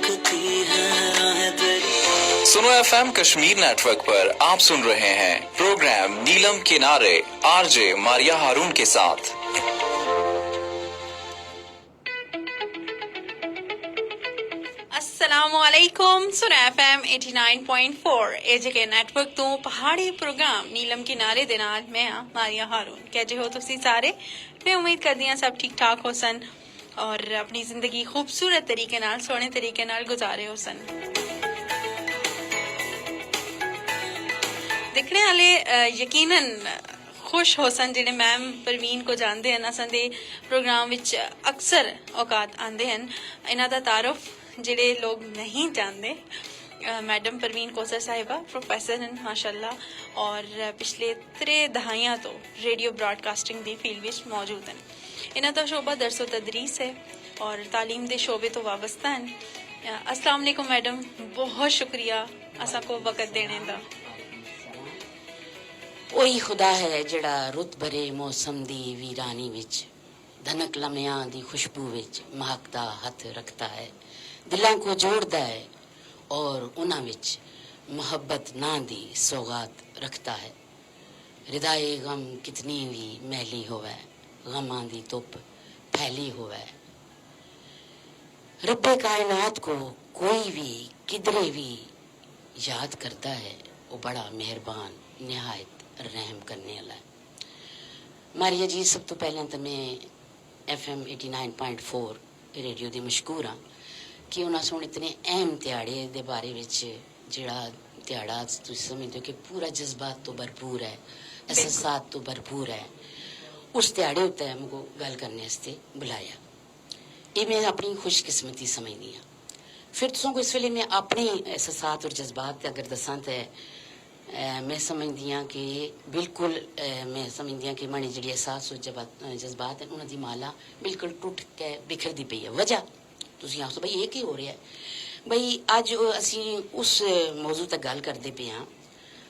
दिखती है राहें तेरी। सुनो एफएम कश्मीर नेटवर्क पर आप सुन रहे हैं प्रोग्राम नीलम किनारे आरजे मारिया हारून के साथ। अस्सलामुअलैकुम। सुन एफएम 89.4 एजेके नेटवर्क ਤੋਂ ਪਹਾੜੀ ਪ੍ਰੋਗਰਾਮ ਨੀਲਮ ਕਿਨਾਰੇ ਦੇ ਨਾਲ ਮੈਂ ਆ ਮਾਰੀਆ ਹਾरून। ਕਿਵੇਂ ਹੋ ਤੁਸੀਂ ਸਾਰੇ? ਮੈਂ ਉਮੀਦ ਕਰਦੀ ਹਾਂ ਸਭ ਠੀਕ ਠਾਕ ਹੋ ਸਨ ਔਰ ਆਪਣੀ ਜ਼ਿੰਦਗੀ ਖੂਬਸੂਰਤ ਤਰੀਕੇ ਨਾਲ ਸੋਹਣੇ ਤਰੀਕੇ ਨਾਲ ਗੁਜ਼ਾਰੇ ਹੋ ਸਨ। देखने वाले यकीनन खुश हो सन जिहड़े मैम परवीन को जानते हैं असां दे प्रोग्राम विच अक्सर औकात आंदे हैं। इन्हां दा तारुफ जिहड़े लोग नहीं जानते, मैडम परवीन कोसर साहिबा प्रोफेसर हैं माशाल्लाह और पिछले 3 दहाइयां तो radio broadcasting the field which मौजूद हैं। इन्हां दा शोबा दरसो तदरीस है और तालीम दे शोबे तो वाबस्ता हैं। अस्सलाम वालेकुम मैडम, बहुत शुक्रिया असां को वक्त देने दा। ਉਹੀ ਖੁਦਾ ਹੈ ਜਿਹੜਾ ਰੁੱਤ ਭਰੇ ਮੌਸਮ ਦੀ ਵੀਰਾਨੀ ਵਿੱਚ ਧਨਕ ਲਮਿਆਂ ਦੀ ਖੁਸ਼ਬੂ ਵਿੱਚ ਮਹਕਦਾ ਹੱਥ ਰੱਖਦਾ ਹੈ, ਦਿਲਾਂ ਕੋ ਜੋੜਦਾ ਹੈ ਔਰ ਉਹਨਾਂ ਵਿੱਚ ਮੁਹੱਬਤ ਨਾਂ ਦੀ ਸੌਗਾਤ ਰੱਖਦਾ ਹੈ। ਰਿਦਾਏ ਗਮ ਕਿਤਨੀ ਵੀ ਮਹਿਲੀ ਹੋਵੇ, ਗਮਾਂ ਦੀ ਧੁੱਪ ਫੈਲੀ ਹੋਵੇ, ਰੱਬੇ ਕਾਇਨਾਤ को कोई भी किधरे भी याद करता है, वो बड़ा मेहरबान निहायत रहम करने वाला है। मारिया जी, सब तो पहले तो मैं FM 89.4 रेडियो की मशहूर हाँ कि उन्होंने सुन इतने अहम त्याड़े दे बारे विच जिहड़ा त्याड़ा तुसीं समझदे हो कि पूरा जज्बात तो भरपूर है, एहसासात तो भरपूर है, उस त्याड़े उत्ते मुझको गल करने वास्ते बुलाया। ये मैं अपनी खुशकिस्मती समझदी हाँ। फिर तुसों को इस वेले मैं अपने एहसासात और जज्बात अगर दसां तो मैं समझदी हाँ कि बिल्कुल मैं समझदी हाँ कि माड़ी जी एहसास और जज्बात हैं उन्होंने माला बिल्कुल टुट के बिखरती पई है। वजह तुसीं आखो भाई ये की हो रहा है? बई अज असी उस मौजू तक गल करते पे हाँ,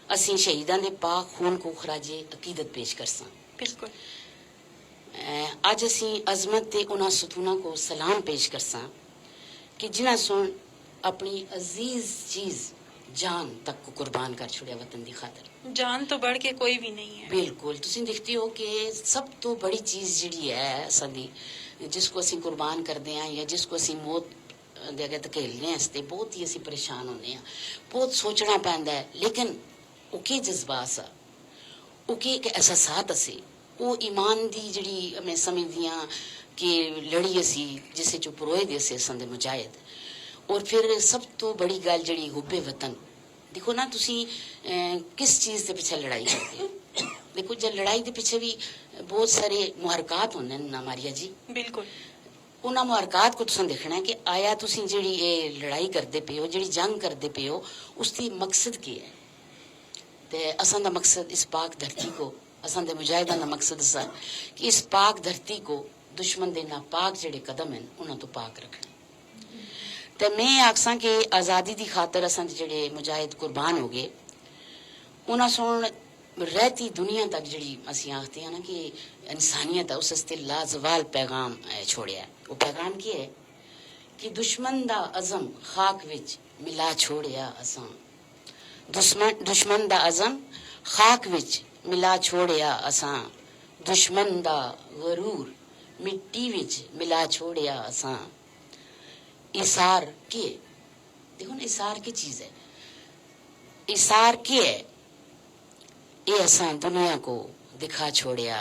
असी शहीदां दे पाक खून को खराजे अकीदत पेश करसां। बिल्कुल अज असी अजमत ते उन्हां सतूना को सलाम पेश करसां कि जिन्हां सुन अपनी अजीज चीज जान तक को कुर्बान कर छुड़िया वतन दी खातर। जान तो बढ़ के कोई भी नहीं है। बिल्कुल तुसीं देखते हो कि सब तो बड़ी चीज जिहड़ी है साडी जिसको असीं कुर्बान करते हैं या जिसको असीं मौत दे अगे धकेलने वास्ते बहुत ही असीं परेशान होने हैं, बहुत सोचना पैंदा है। लेकिन वो के जज्बात सा, वो के एहसासात असी, वो ईमान दी जिहड़ी मैं समझदी हां कि लड़ी असी जिसे चो परोए दे असी असां दे मुजाहिद। और फिर सब तो बड़ी गल जिहड़ी हुब्बे वतन, देखो ना तुसी किस चीज़ के पीछे लड़ाई करते हो। देखो जब लड़ाई के पीछे भी बहुत सारे मुहरकात होंदे ना मारिया जी। बिल्कुल उन्हां मुहरकात को तुसीं देखना है कि आया तुसीं जिहड़ी ये लड़ाई करते पे हो, जिहड़ी जंग करते पे हो, उसकी मकसद की है। ते असां दा मकसद इस पाक धरती को, असां दे मुजाहिदां दा मकसद सा कि इस पाक धरती को दुश्मन दे नापाक जिहड़े कदम हैं उन्हां तो पाक रखना। तो मैं आखसा कि आज़ादी की खातर असां जिहड़े मुजाहिद कुर्बान हो गए, उन्हां सुन रहती दुनिया तक जिहड़ी असीं आखते हैं ना कि इंसानियत है, उस वास्ते लाजवाल पैगाम छोड़िया। वो पैगाम की है कि दुश्मन दा अज़म खाक विच मिला छोड़िया असां, दुश्मन दा अज़म खाक विच मिला छोड़िया असां, दुश्मन दा गरूर मिट्टी विच मिला छोड़िया असां। इसार के, देखो ना इसार की चीज है, इसार के है ये असां दुनिया को दिखा छोड़िया,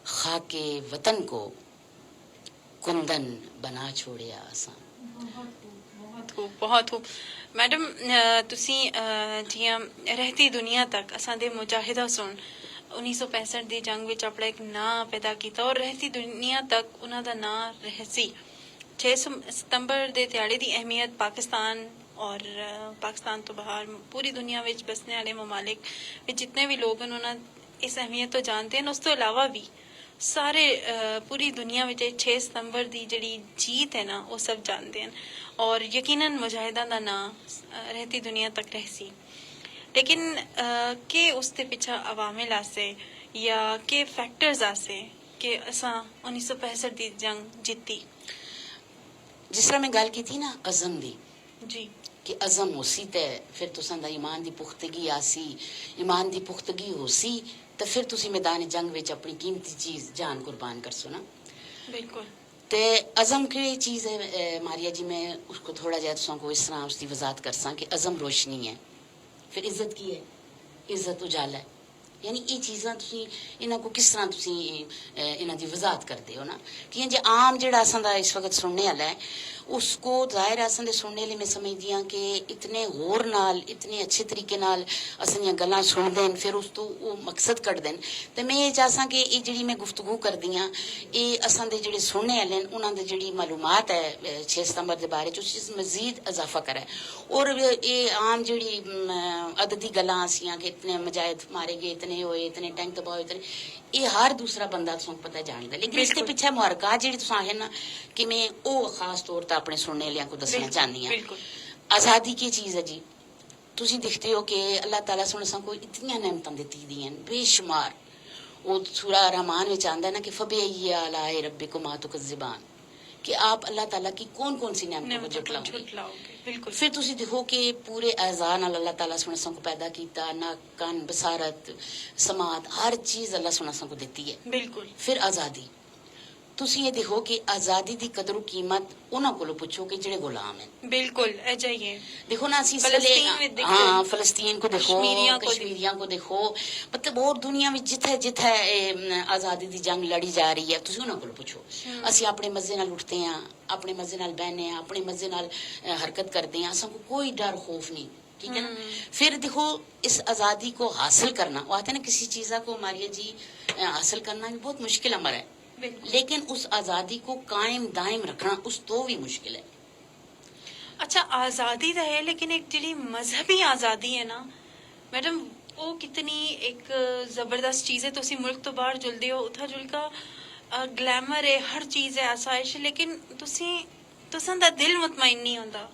खाके वतन को कुंदन बना छोड़िया असां। बहुत खूब मैडम, तुसी जियां रहती दुनिया तक असां दे मुजाहिदा सुन 1965 दी जंग विच अपना एक नाम पैदा किया और रहती दुनिया तक उन्हां दा नाम रहसी। 6 सितंबर दे त्याड़े दी अहमियत पाकिस्तान और पाकिस्तान तो बाहर पूरी दुनिया विच बसने वाले ममालिक विच जितने भी लोग हैं उन्होंने इस अहमियत तो जानते हैं। उस तो अलावा भी सारे पूरी दुनिया में 6 सितंबर दी जड़ी जीत है ना वो सब जानते हैं और यकीनन मुजाहिदा दा ना रहती दुनिया तक रहसी। लेकिन के उसके पिछा अवामिल आसे या के फैक्टर्स आसे कि असा 1965 दी जंग जीती? जिस तरह मैं गल की थी ना अज़म दी जी कि अज़म होसी ते फिर तुसां दा ईमान दी पुख्तगी आसी, ईमान दी पुख्तगी होसी तो फिर तुसी मैदान जंग विच अपनी कीमती चीज़ जान कुर्बान करसो ना। बिल्कुल ते अज़म की चीज़ है मारिया जी, मैं उसको थोड़ा जिहा तुसां को इस तरह उसकी वजाहत करसां कि अज़म रोशनी है, फिर इज्जत की है, इज्जत उजाला है। यानी ये चीज़ां तुसी इन्हां को किस तरह तुसी इन्हां दी वजाहत करते हो ना कि जे आम जेड़ा असां दा इस वक्त सुनने वाला है उसको जाहिर है असां दे सुनने लिए मैं समझदी हां कि इतने गौर नाल इतने अच्छे तरीके नाल असां दियां गल्लां सुनदे न, फिर उस तो वो मकसद कढदे न। ते मैं ये चाहसां कि ये जेड़ी मैं गुफ्तगू करदी हां ये असां दे जेड़े सुनने वाले न उन्हां दे जेड़ी मालूमात है 6 सितंबर दे बारे च उस मजीद इजाफा करे। और ये आम जेड़ी अददी गल्लां आसियां कि इतने मुजाहिद मारे गए, इतने होए, इतने टैंक तबाह होए, इतने ये हर दूसरा बंदा तुसें पता जानदा, लेकिन इसके पीछे मुहरका जेड़ी तुसां आखे ना कि मैं वो खास तौर पर अपने सुनने वालियां को दसना चाहनी हां। आज़ादी की चीज़ है जी, तुसी दिखते हो कि अल्लाह ताला सुन को इतनी नेमतां दित्ती दियां बेशुमार। वो सूरा रहमान विच आंदा है ना कि फबिअय्यि आलाए रब्बिकुमा तुकज़्ज़िबान, कि आप अल्लाह ताला की कौन कौन सी नेमतों को झुटलाओगे। बिल्कुल फिर तुसी देखो कि पूरे अज़ा नाल अल्लाह ताला सुन को पैदा कीता, नाक कान बसारत समात हर चीज अल्लाह सुन को दित्ती है। बिल्कुल फिर आज़ादी तुसी ये देखो कि आज़ादी दी कदर कीमत उन्हां कोलों पुछो कि जेड़े गुलाम हैं। बिल्कुल ए जाइए देखो ना असी हाँ फलस्तीन को देखो, कश्मीरियां को देखो, मतलब और दुनिया में जिथे जिथे आज़ादी दी जंग लड़ी जा रही है तुसी उन्हां कोलों पुछो। असी अपने मजे नाल उठते हैं, अपने मजे नाल बहने हैं, अपने मजे नाल हरकत करते हैं, असां को कोई डर खौफ नहीं, ठीक है ना। फिर देखो इस आज़ादी को हासिल करना, वो आते हैं ना किसी चीज़ा को मारिया जी हासिल करना भी बहुत मुश्किल अमर है, लेकिन उस आज़ादी को कायम दायम रखना उस तो भी मुश्किल है। अच्छा आजादी तो है, लेकिन एक जी मजहबी आजादी है ना मैडम, वो कितनी एक जबरदस्त चीज है। तुसी मुल्क तो बाहर जुलदे हो, उथा जुल का ग्लैमर है, हर चीज है, आसाइश है, लेकिन तुसां दा दिल मुतमईन नहीं होता।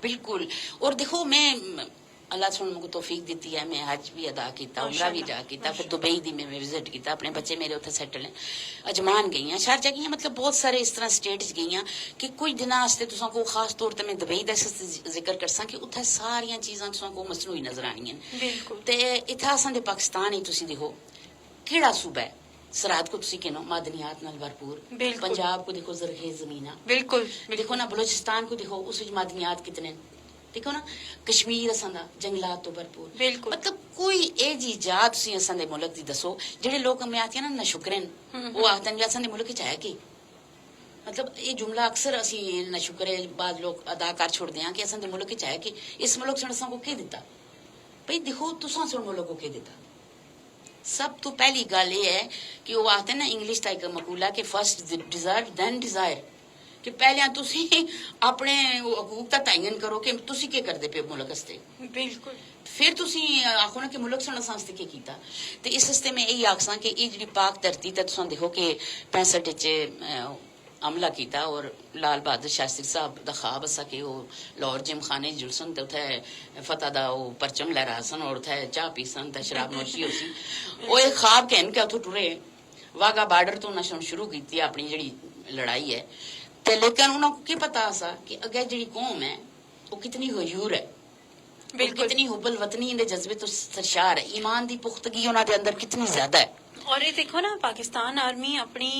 बिल्कुल। और देखो मैं अल्लाह सुन मुझे तौफीक दी है, मैं हज भी अदा किया, उमरा भी जा किया, फिर दुबई दी मैं विजिट किया, अपने बच्चे मेरे उत्थे सेटल हैं, अजमान गई हैं, शारजा गई हैं, मतलब बहुत सारे इस तरह स्टेट गई हैं कि कुछ दिन वास्ते तुसां को खास तौर पर मैं दुबई का जिक्र करसा कि उत्थे सारियां चीज़ां तुसां को मसनूई नजर आनियां। बिल्कुल। ते इत्थे असां दे पाकिस्तान ही तुसीं देखो केड़ा सूबा है, सराहत को तुसी कहनो मादनियात नाल भरपूर, पंजाब को देखो जरखेज जमीना, बिल्कुल देखो ना बलोचिस्तान को देखो उस मादनियात कितने, देखो ना कश्मीर असां दा जंगलात तो भरपूर, बिल्कुल। मतलब कोई ए जी जात तुसी असां दे मुल्क दी दसो जेड़े लोग मैं आती ना नशुकरन वो आखदे न असां दे मुल्क च है कि, मतलब ये जुमला अक्सर असी नशुकरे बाद लोग अदा कर छोड़दे हां कि असां दे मुल्क च है कि इस मुल्क च असां को के दित्ता। भाई देखो तुसां सुन मुल्क को के दित्ता। सब तो पहली गल ये है कि वो आखते ना इंग्लिश का एक मकूला कि फर्स्ट डिजर्व देन डिजायर, कि पहले तुसी अपने हकूक का तयन करो कि तुसी के करदे पे मुल्क वास्ते, बिल्कुल। फिर तुसी आखो ना कि मुल्क सुन वास्ते के कीता। ते इस वास्ते मैं यही आखसां कि ये जेडी पाक धरती ते तुसां देखो कि 65 च हमला किया और लाल बहादुर शास्त्री साहब का ख्वाब असा कि वो लाहौर जिम खाने जुलसन तो उथे फतह दा वो परचम लहरा सन और उथे चाह पीसन ते शराब नोशी होसी। वो एक ख्वाब कहन के उथों टुरे वाघा बॉर्डर तो उन्हें शुरू की अपनी जी लड़ाई है, ते लेकिन उन्होंने की पता सा कि अगे जी कौम है वो कितनी हुजूर है, कितनी हुबल वतनी दे जज्बे तो सरशार है, ईमान दी पुख्तगी उन्होंने अंदर कितनी ज्यादा है। और ये देखो ना पाकिस्तान आर्मी अपनी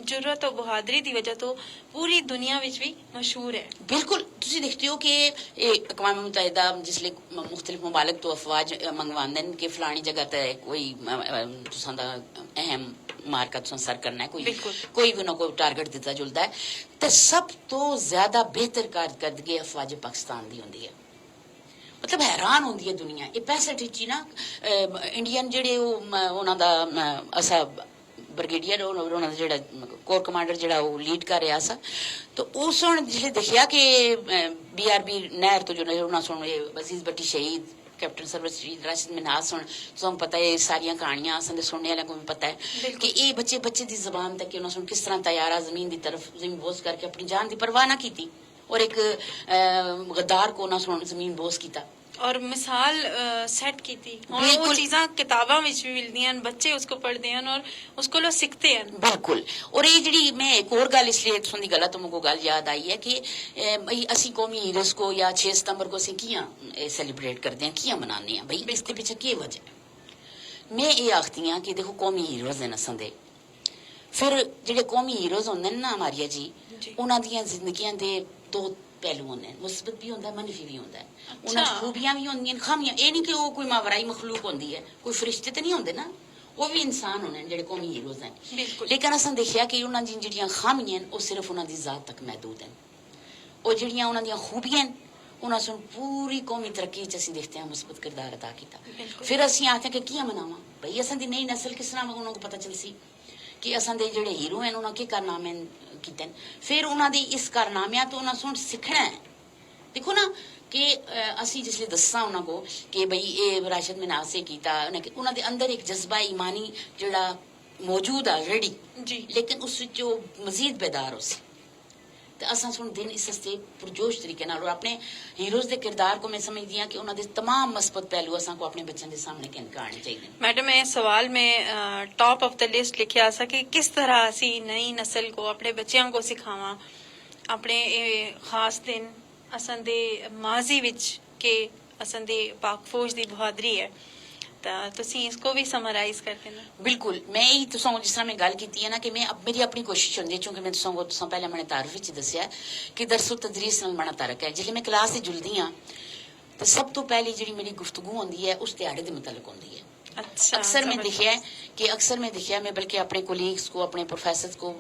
जुर्रत और बहादरी की वजह तो पूरी दुनिया विच भी मशहूर है। बिल्कुल। तुसी देखते हो कि अक़वाम मुत्तहिदा जिसले मुख्तलिफ ममालिक तो अफवाज मंगवांदे न कि फलानी जगह ते कोई तुसां दा अहम मार्का तुसां सर करना है, कोई भी ना कोई टारगेट दिता जुलदा है, ते सब तो ज्यादा बेहतर कारकर्दगी अफवाज पाकिस्तान दी होंदी है। मतलब हैरान होंदी है दुनिया। ये 65 ना इंडियन जेड़े उन्हां दा असा ब्रिगेडियर उन्हां दा जेड़ा कोर कमांडर जेड़ा वो लीड कर रहा सा, तो उस जिसले देखिया कि BRB नहर तो जो उन्हां सुन अजीज भट्टी शहीद, कैप्टन सरवर शहीद राशिद मिन्हाज सुन, तुम पता है सारियां कहानियां असां दे सुनने वाले को भी पता है कि ये बच्चे बच्चे दी जबान तक उन्हां सुन किस तरह तैयारा जमीन दी तरफ जमीन बोझ करके अपनी जान दी परवाह ना की और एक गद्दार को ना सुन जमीन बोझ किया। ਔਰ ਮਿਸਾਲ ਸੈੱਟ ਕੀਤੀ ਹੁਣ ਉਹ ਬਿਲਕੁਲ। ਚੀਜ਼ਾਂ ਕਿਤਾਬਾਂ ਵਿੱਚ ਵੀ ਮਿਲਦੀਆਂ ਹਨ ਬੱਚੇ ਉਸਕੋ ਪੜ੍ਹਦੇ ਹਨ ਔਰ ਉਸਕੋ ਲੋ ਸਿੱਖते ਹਨ ਬਿਲਕੁਲ। ਔਰ ਇਹ ਜਿਹੜੀ ਮੈਂ ਇੱਕ ਹੋਰ ਗੱਲ ਇਸ ਲਈ ਤੁਸਾਂ ਦੀ ਗੱਲ ਤੋਂ ਮੈਨੂੰ ਗੱਲ ਯਾਦ ਆਈ ਹੈ ਕਿ ਬਈ ਅਸੀਂ ਕੌਮੀ ਹੀਰੋਜ਼ ਕੋ ਜਾਂ 6 ਸਤੰਬਰ को ਅਸੀਂ ਕਿਆਂ ਸੈਲੀਬ੍ਰੇਟ ਕਰਦੇ ਹਾਂ, ਕਿਆਂ ਮਨਾਉਂਦੇ ਹਾਂ, ਬਈ ਇਸ ਦੇ ਪਿੱਛੇ ਕੀ ਵਜ੍ਹਾ ਹੈ। ਮੈਂ ਇਹ ਆਖਦੀ ਹਾਂ ਕਿ ਦੇਖੋ ਕੌਮੀ ਹੀਰੋਜ਼ ਨੇ ਅਸਾਂ ਦੇ, ਫਿਰ ਜਿਹੜੇ ਕੌਮੀ ਹੀਰੋਜ਼ ਹੁੰਦੇ ਨੇ ਨਾ ਮਾਰੀਆ ਜੀ, ਜੀ। ਉਹਨਾਂ ਦੀਆਂ ਜ਼ਿੰਦਗੀਆਂ ਦੇ ਦੋ ਪਹਿਲੂ ਹੁੰਦੇ ਨੇ, ਮੁਸਬਤ ਵੀ ਹੁੰਦਾ ਮਨਫੀ ਵੀ ਹੁੰਦਾ। ਉਹਨਾਂ 'ਚ ਖੂਬੀਆਂ ਵੀ ਹੁੰਦੀਆਂ ਖਾਮੀਆਂ, ਇਹ ਨਹੀਂ ਕਿ ਉਹ ਕੋਈ ਮਾਵਰਾਈ ਮਖਲੂਕ ਹੁੰਦੀ ਹੈ, ਕੋਈ ਫਰਿਸ਼ਤੇ ਤੇ ਨਹੀਂ ਹੁੰਦੇ ਨਾ, ਉਹ ਵੀ ਇਨਸਾਨ ਹੁੰਦੇ ਨੇ ਜਿਹੜੇ ਕੌਮੀ ਹੀਰੋਜ਼ ਹਨ। ਬਿਲਕੁਲ। ਲੇਕਿਨ ਅਸਾਂ ਦੇਖਿਆ ਕਿ ਉਹਨਾਂ ਦੀਆਂ ਜਿਹੜੀਆਂ ਖਾਮੀਆਂ ਉਹ ਸਿਰਫ ਉਹਨਾਂ ਦੀ ਜ਼ਾਤ ਤੱਕ ਮਹਿਦੂਦ ਹਨ, ਉਹ ਜਿਹੜੀਆਂ ਉਹਨਾਂ ਦੀਆਂ ਖੂਬੀਆਂ ਉਹਨਾਂ ਨੂੰ ਪੂਰੀ ਕੌਮੀ ਤਰੱਕੀ 'ਚ ਅਸੀਂ ਦੇਖਦੇ ਹਾਂ ਮੁਸਬਤ ਕਿਰਦਾਰ ਅਦਾ ਕੀਤਾ। ਫਿਰ ਅਸੀਂ ਆਖਦੇ ਕਿ ਕੀ ਮਨਾਵਾਂ ਬਈ ਅਸਾਂ ਦੀ ਨਈ ਨਸਲ ਕਿਸ ਤਰ੍ਹਾਂ ਉਹਨਾਂ ਨੂੰ ਪਤਾ ਚੱਲ ਸੀ ਕਿ ਅਸਾਂ ਦੇ ਜਿਹੜੇ ਹੀਰੋ ਹਨ ਉਹਨਾਂ ਕੀ ਕਾਰਨਾਮੇ ਕੀਤੇ ਨੇ, ਫਿਰ ਉਹਨਾਂ ਦੀ ਇਸ ਕਾਰਨਾਮਿਆਂ ਤੋਂ ਉਹਨਾਂ ਨੂੰ ਸਿੱਖਣਾ ਹੈ। ਦੇਖੋ ਨਾ ਕਿ ਅਸੀਂ ਜਿਸ ਲਈ ਦੱਸਾਂ ਉਹਨਾਂ ਕੋ ਕਿ ਬਈ ਇਹ ਰਾਸ਼ਦ ਮਨਾਸੇ ਕੀਤਾ ਉਹਨਾਂ ਦੇ ਅੰਦਰ ਇੱਕ ਜਜ਼ਬਾ ਈਮਾਨੀ ਜਿਹੜਾ ਮੌਜੂਦ ਆ ਰੈਡੀ ਜੀ ਲੇਕਿਨ ਉਸ ਵਿੱਚ ਉਹ ਮਜ਼ੀਦ ਬੇਦਾਰ ਹੋ ਸੀ ਤੇ ਅਸਾਂ ਸੁਣ ਦਿਨ ਇਸ ਵਾਸਤੇ ਪੁਰਜੋਸ਼ ਤਰੀਕੇ ਨਾਲ ਔਰ ਆਪਣੇ ਹੀਰੋਜ਼ ਦੇ ਕਿਰਦਾਰ को मैं समझदी हां कि ਉਹਨਾਂ ਦੇ तमाम ਮਸਬਤ ਪਹਿਲੂ ਅਸਾਂ को ਆਪਣੇ ਬੱਚਿਆਂ ਦੇ ਸਾਹਮਣੇ ਆਣੇ ਚਾਹੀਦੇ ਨੇ। मैडम ये सवाल में टॉप ऑफ द लिस्ट लिखिया सा कि किस तरह असी नई नस्ल को अपने बच्चों को सिखावा अपने खास दिन असां दे माजी विच के असां दे पाक फौज दी बहादरी है ਤਾਂ ਤੁਸੀਂ ਇਸਕੋ ਵੀ ਸਮਰਾਈਜ਼ ਕਰਕੇ ਨਾ ਬਿਲਕੁਲ। ਮੈਂ ਹੀ ਤੁਸਾਂ ਜਿਸ ਤਰ੍ਹਾਂ ਮੈਂ ਗੱਲ ਕੀਤੀ ਹੈ ਨਾ ਕਿ ਮੈਂ ਮੇਰੀ ਆਪਣੀ ਕੋਸ਼ਿਸ਼ ਹੁੰਦੀ ਹੈ ਕਿਉਂਕਿ ਮੈਂ ਤੁਸਾਂ ਪਹਿਲਾਂ ਮੈਨੇ ਤਾਰਫ ਵਿੱਚ ਦੱਸਿਆ ਕਿ ਦਰਸੋ ਤਦਰੀਸ ਨਾਲ ਬੜਾ ਤਰਕ ਹੈ। ਜਦੋਂ ਮੈਂ ਕਲਾਸ 'ਚ ਜੁਲਦੀ ਹਾਂ ਤਾਂ ਸਭ ਤੋਂ ਪਹਿਲੀ ਜਿਹੜੀ ਮੇਰੀ ਗੁਫ਼ਤਗੂ ਹੁੰਦੀ ਹੈ ਉਸ ਦਿਹਾੜੇ ਦੇ ਮੁਤਲਕ ਹੁੰਦੀ ਹੈ। अच्छा अक्सर मैं देखा मैं बल्कि अपने कोलीग्स को अपने प्रोफेसर्स को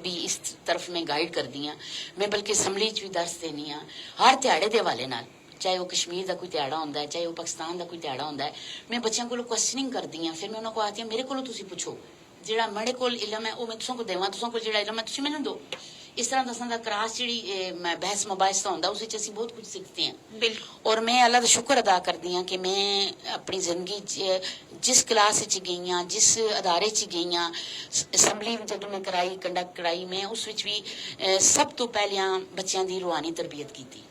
भी इस तरफ में गाइड कर दी हाँ, मैं बल्कि असैम्बली च भी दर्स देनी हाँ हर दिहाड़े के हवाले नाल, चाहे वो कश्मीर का कोई दिहाड़ा होंदा है चाहे वो पाकिस्तान का कोई दिहाड़ा होंदा है, मैं बच्चों को क्वेश्चनिंग करदी हाँ। फिर मैं उन्होंने आती हाँ मेरे को तुसी पूछो जिहड़ा मेरे को इलम है वो मैं तुसां को देवां, तुसां को जिहड़ा इलम है तुसी मैनूं दो। इस तरह दसां दा क्रास जिहड़ी बहस मुबाहिसा होंदा उस विच असीं बहुत कुछ सीखते हैं। बिल्कुल। और मैं अल्लाह दा शुक्र अदा करदी हाँ कि मैं अपनी जिंदगी जिस क्लास च गई हाँ जिस अदारे च गई हाँ असैम्बली जदों मैं कराई कंडक्ट कराई मैं उस विच भी सब तो पहलियां बच्चों की रूहानी तरबियत की।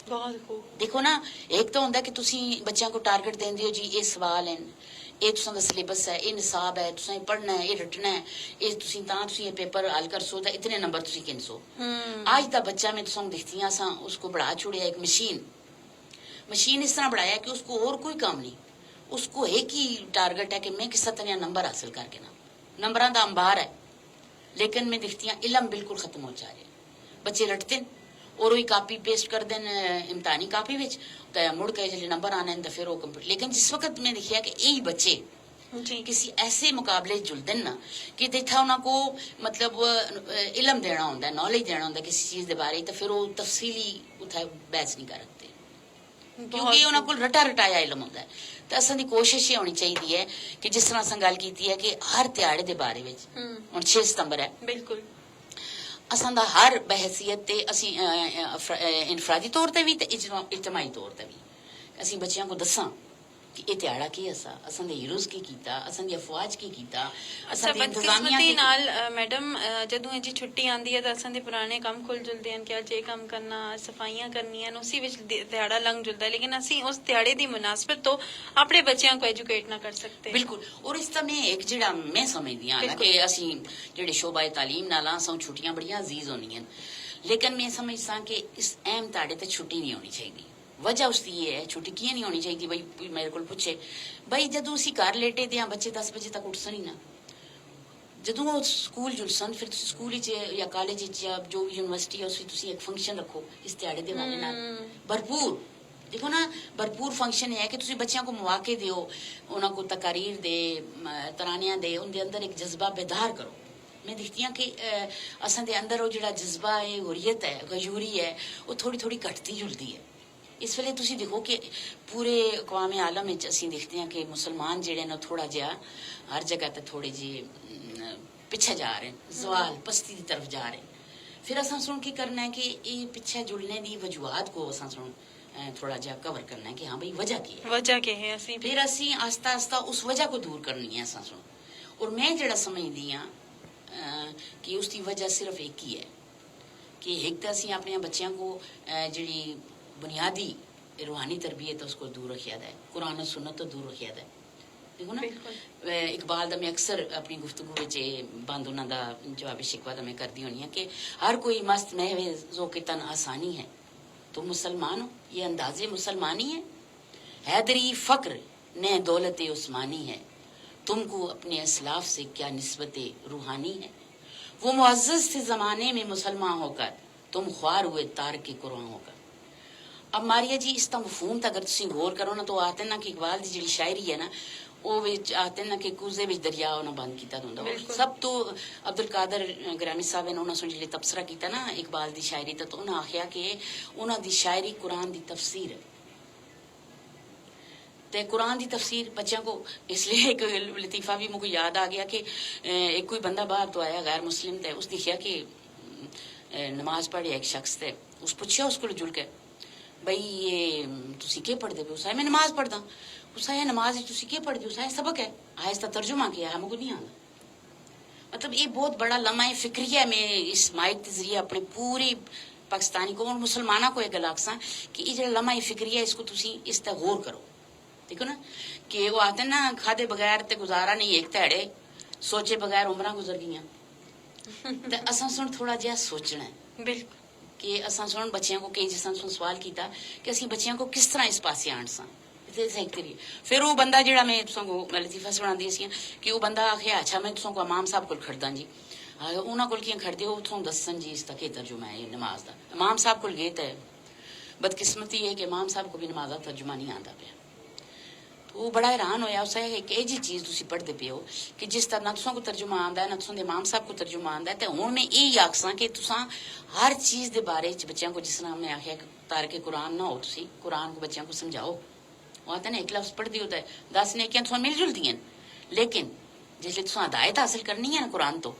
बहुत खूब। देखो ना एक तो होंदा कि तुसी बच्चों को टारगेट देंदे हो जी ये सवाल हैं ये तुसां दा सिलेबस है ये निसाब है तुसां पढ़ना है ये रटना है ये तुसी तां तुसी ये पेपर हल कर सो इतने नंबर तुसी गिन सो। आज दा बच्चा मैं तुसां दिखती हां असां उसको बढ़ा छुड़िया एक मशीन इस तरह बढ़ाया कि उसको और कोई काम नहीं, उसको एक ही टारगेट है कि मैं किस तरह नंबर हासिल करके ना नंबरां दा अंबार है। लेकिन मैं दिखती हां इलम बिल्कुल खत्म हो जा रहे, बच्चे रटते और वही कापी पेस्ट कर देन इम्तिहानी कापी विच तो मुड़ के जो नंबर आने तो फिर वो कंप्यूटर। लेकिन जिस वक्त मैं देखिया कि यही बच्चे जी किसी ऐसे मुकाबले जुलते ना कि देखा उनको मतलब इलम देना होंदा नॉलेज देना होंदा किसी चीज के बारे तो फिर वो तफसीली उठा बहस नहीं कर सकते क्योंकि उन्होंने रटा रटाया इलम होंदा है। तो असां दी कोशिश ये होनी चाहिए है कि जिस तरह असां गल कीती है कि हर त्याड़े के बारे में हुण 6 सितंबर है बिल्कुल असां दा हर बहसीयत ते असीं इनफरादी तौर ते भी ते इजतमाही तौर ते भी असीं बच्चियां को दसां कि ये त्याड़ा की असां दे हीरोज की कीता असां दी अफवाज की कीता असां दी इंतजामिया बदकिस्मती नाल मैडम जदों जी छुट्टी आंदी है तो असां दे पुराने काम खुल जुलदे हैं कि अज ये काम करना सफाइयां करनियां उसी विच त्याड़ा लंघ जुलदा है लेकिन असीं उस त्याड़े दी मुनासबत तो अपने बच्चों को एजुकेट ना कर सकते। बिल्कुल। और इस तरह एक जिहड़ा मैं समझदी हां कि असीं जिहड़े शोबा तालीम नाल असां छुट्टियां बड़ियां अजीज होंदियां लेकिन मैं समझदा कि इस अहम ताड़े ते छुट्टी नहीं होनी चाहिए। वजह उसकी ये है छुट्टी किए नहीं होनी चाहिए भाई मेरे को पूछे भाई जदों असीं घर लेटे दे बच्चे 10 बजे तक उठसन ही ना जदों वो स्कूल जुलसन फिर स्कूल या कॉलेज या जो यूनिवर्सिटी है उस एक फंक्शन रखो इस दिहाड़े दे हवाले नाल भरपूर देखो ना भरपूर फंक्शन है कि तुसी बच्चों को मौके दियो उन्हां को तकारीर दे तरानियां दे उनके अंदर एक जज्बा बेदार करो। मैं देखती हाँ कि असां दे अंदर वो जिहड़ा जज्बा है हुर्रियत है गयूरी है वो थोड़ी थोड़ी घटती जुलदी है। इस वेले तुसी देखो कि पूरे अकवामे आलम में असीं देखते हैं कि मुसलमान जिहड़े ने थोड़ा जिहा हर जगह ते थोड़े जी पिछे जा रहे हैं जवाल पस्ती की तरफ जा रहे हैं। फिर असां सुन की करना है कि ये पिछे जुड़ने की वजूहत को असां सुन थोड़ा जिहा कवर करना है कि हाँ भाई वजह की है वजह के है असीं फिर असीं आस्ता आस्ता उस वजह को दूर करनी है असां सुन। और मैं जिहड़ा समझदी हाँ कि उसकी वजह सिर्फ एक ही है कि एक तो असीं अपने बच्चों को जिहड़ी बुनियादी रूहानी तरबियत उसको दूर रखिया है, कुरान सुन्नत तो दूर रखिया है। देखो ना बिल्कुल। इकबाल दा मैं अक्सर अपनी गुफ्तगू विच बंद उन्हां दा जवाब शिकवा दा मैं करदी होनी है कि हर कोई मस्त महवे जो के तन आसानी है, तुम मुसलमान हो ये अंदाजे मुसलमानी है, हैदरी फक्र ने दौलत उस्मानी है, तुमको अपने असलाफ से क्या निस्बत रूहानी है, वो मुअज़्ज़ज़ थे ज़माने में मुसलमान होकर, तुम ख्वार हुए तार के कुरान होकर। अब मारिया जी इसका मफहूम तो अगर तुम गौर करो ना तो आते ना कि इकबाल की जी शायरी है ना वो विच आते ना कि कूजे विच दरिया उन्हें बंद किया होंदा। सब तो अब्दुल कादर ग्रामी साहब ने उन्होंने सुन जिले तबसरा किया ना इकबाल की शायरी तो उन्हें आख्या कि उन्हों की शायरी कुरान की तफसीर है। ते कुरान की तफसीर बच्चों को इसलिए एक लतीफ़ा भी मुझे याद आ गया कि एक कोई बंदा बाहर तो आया गैर मुस्लिम थे, उस दिखिया कि नमाज पढ़े एक शख्स थे, उस पूछा उसको जुड़ के बई ये तुसी के पढ़ते पे? उस मैं नमाज पढ़दा। उस नमाज तुसी के पढ़ते? उस सबक है। आया इसका तर्जुमा किया है, मुझे नहीं आता। मतलब ये बहुत बड़ा लम्हा फिक्रिया में इस माइक के जरिए अपने पूरी पाकिस्तानी को और मुसलमाना को एक गल आखसा कि ये जो लम्हा फिक्रिया इसको तुसी इस पर गौर करो। देखो ना कि वो आते ना खादे बगैर ते गुजारा नहीं, एक धैड़े सोचे बगैर उम्र गुजर गई। तो असा सुन थोड़ा जिहा सोचना है बिल्कुल कि असा सुन बच्चों को कई जिस सवाल किया कि असं बच्चों को किस तरह इस पासे आण सा फिर वो बंदा जो मैं तुसों लतीफा सुनाती सी कि वो बंदा आखिया अच्छा मैं तुसों को इमाम साहब को खड़दा जी, उन्होंने को कियां खड़दे हो तुसों दसन जी इसका के तर्जुमा है ये नमाज का। इमाम साहब को गए तो बदकिस्मती है कि इमाम साहब को भी नमाज का तर्जुमा नहीं आता पाया। तो वो बड़ा हैरान होया, उस एक यह जी चीज़ तुम पढ़ते पे हो कि जिस तरह ना तुसों को तर्जुमा आता है ना तुसों इमाम साहब को तर्जुमा आता है। तो हुण मैं यही आखसा कि तुसा हर चीज़ के बारे बच्चों को जिस तरह मैं आख्या तार के कुरान ना हो, तुसी कुरान को बच्चों को समझाओ। वो आता ना एक लफ्ज पढ़ती होता है 10 नेकियां तुसा मिल जुलती हैं, लेकिन जिसले तुसा हदायत हासिल करनी है ना कुरान तो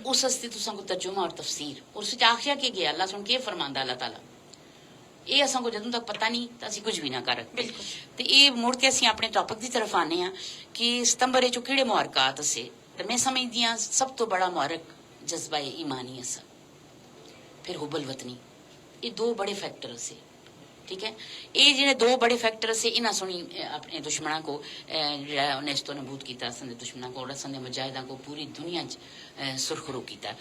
उस हस्ते तुसा को तर्जुमा और तफसीर और उस आखिया के गया अल्लाह सुन के फरमांदा अल्लाह ताला ये असा को जदों तक पता नहीं तो असं कुछ भी ना कर। तो ये मुड़ के असं अपने टॉपिक की तरफ आने कि सितंबर चो किड़े मुहरकात से तो मैं समझदी हाँ सब तो बड़ा मुहरक जज्बा ईमानी असा, फिर हुबल वतनी, ये दो बड़े फैक्टर से। ठीक है, ये जिन्हें दो बड़े फैक्टर से इन्हें सुनी अपने दुश्मनों को नेस्तो नबूद किया, असंदे दुश्मनों को और असंदे मुजाहिदा को पूरी दुनिया सुरखरू किया।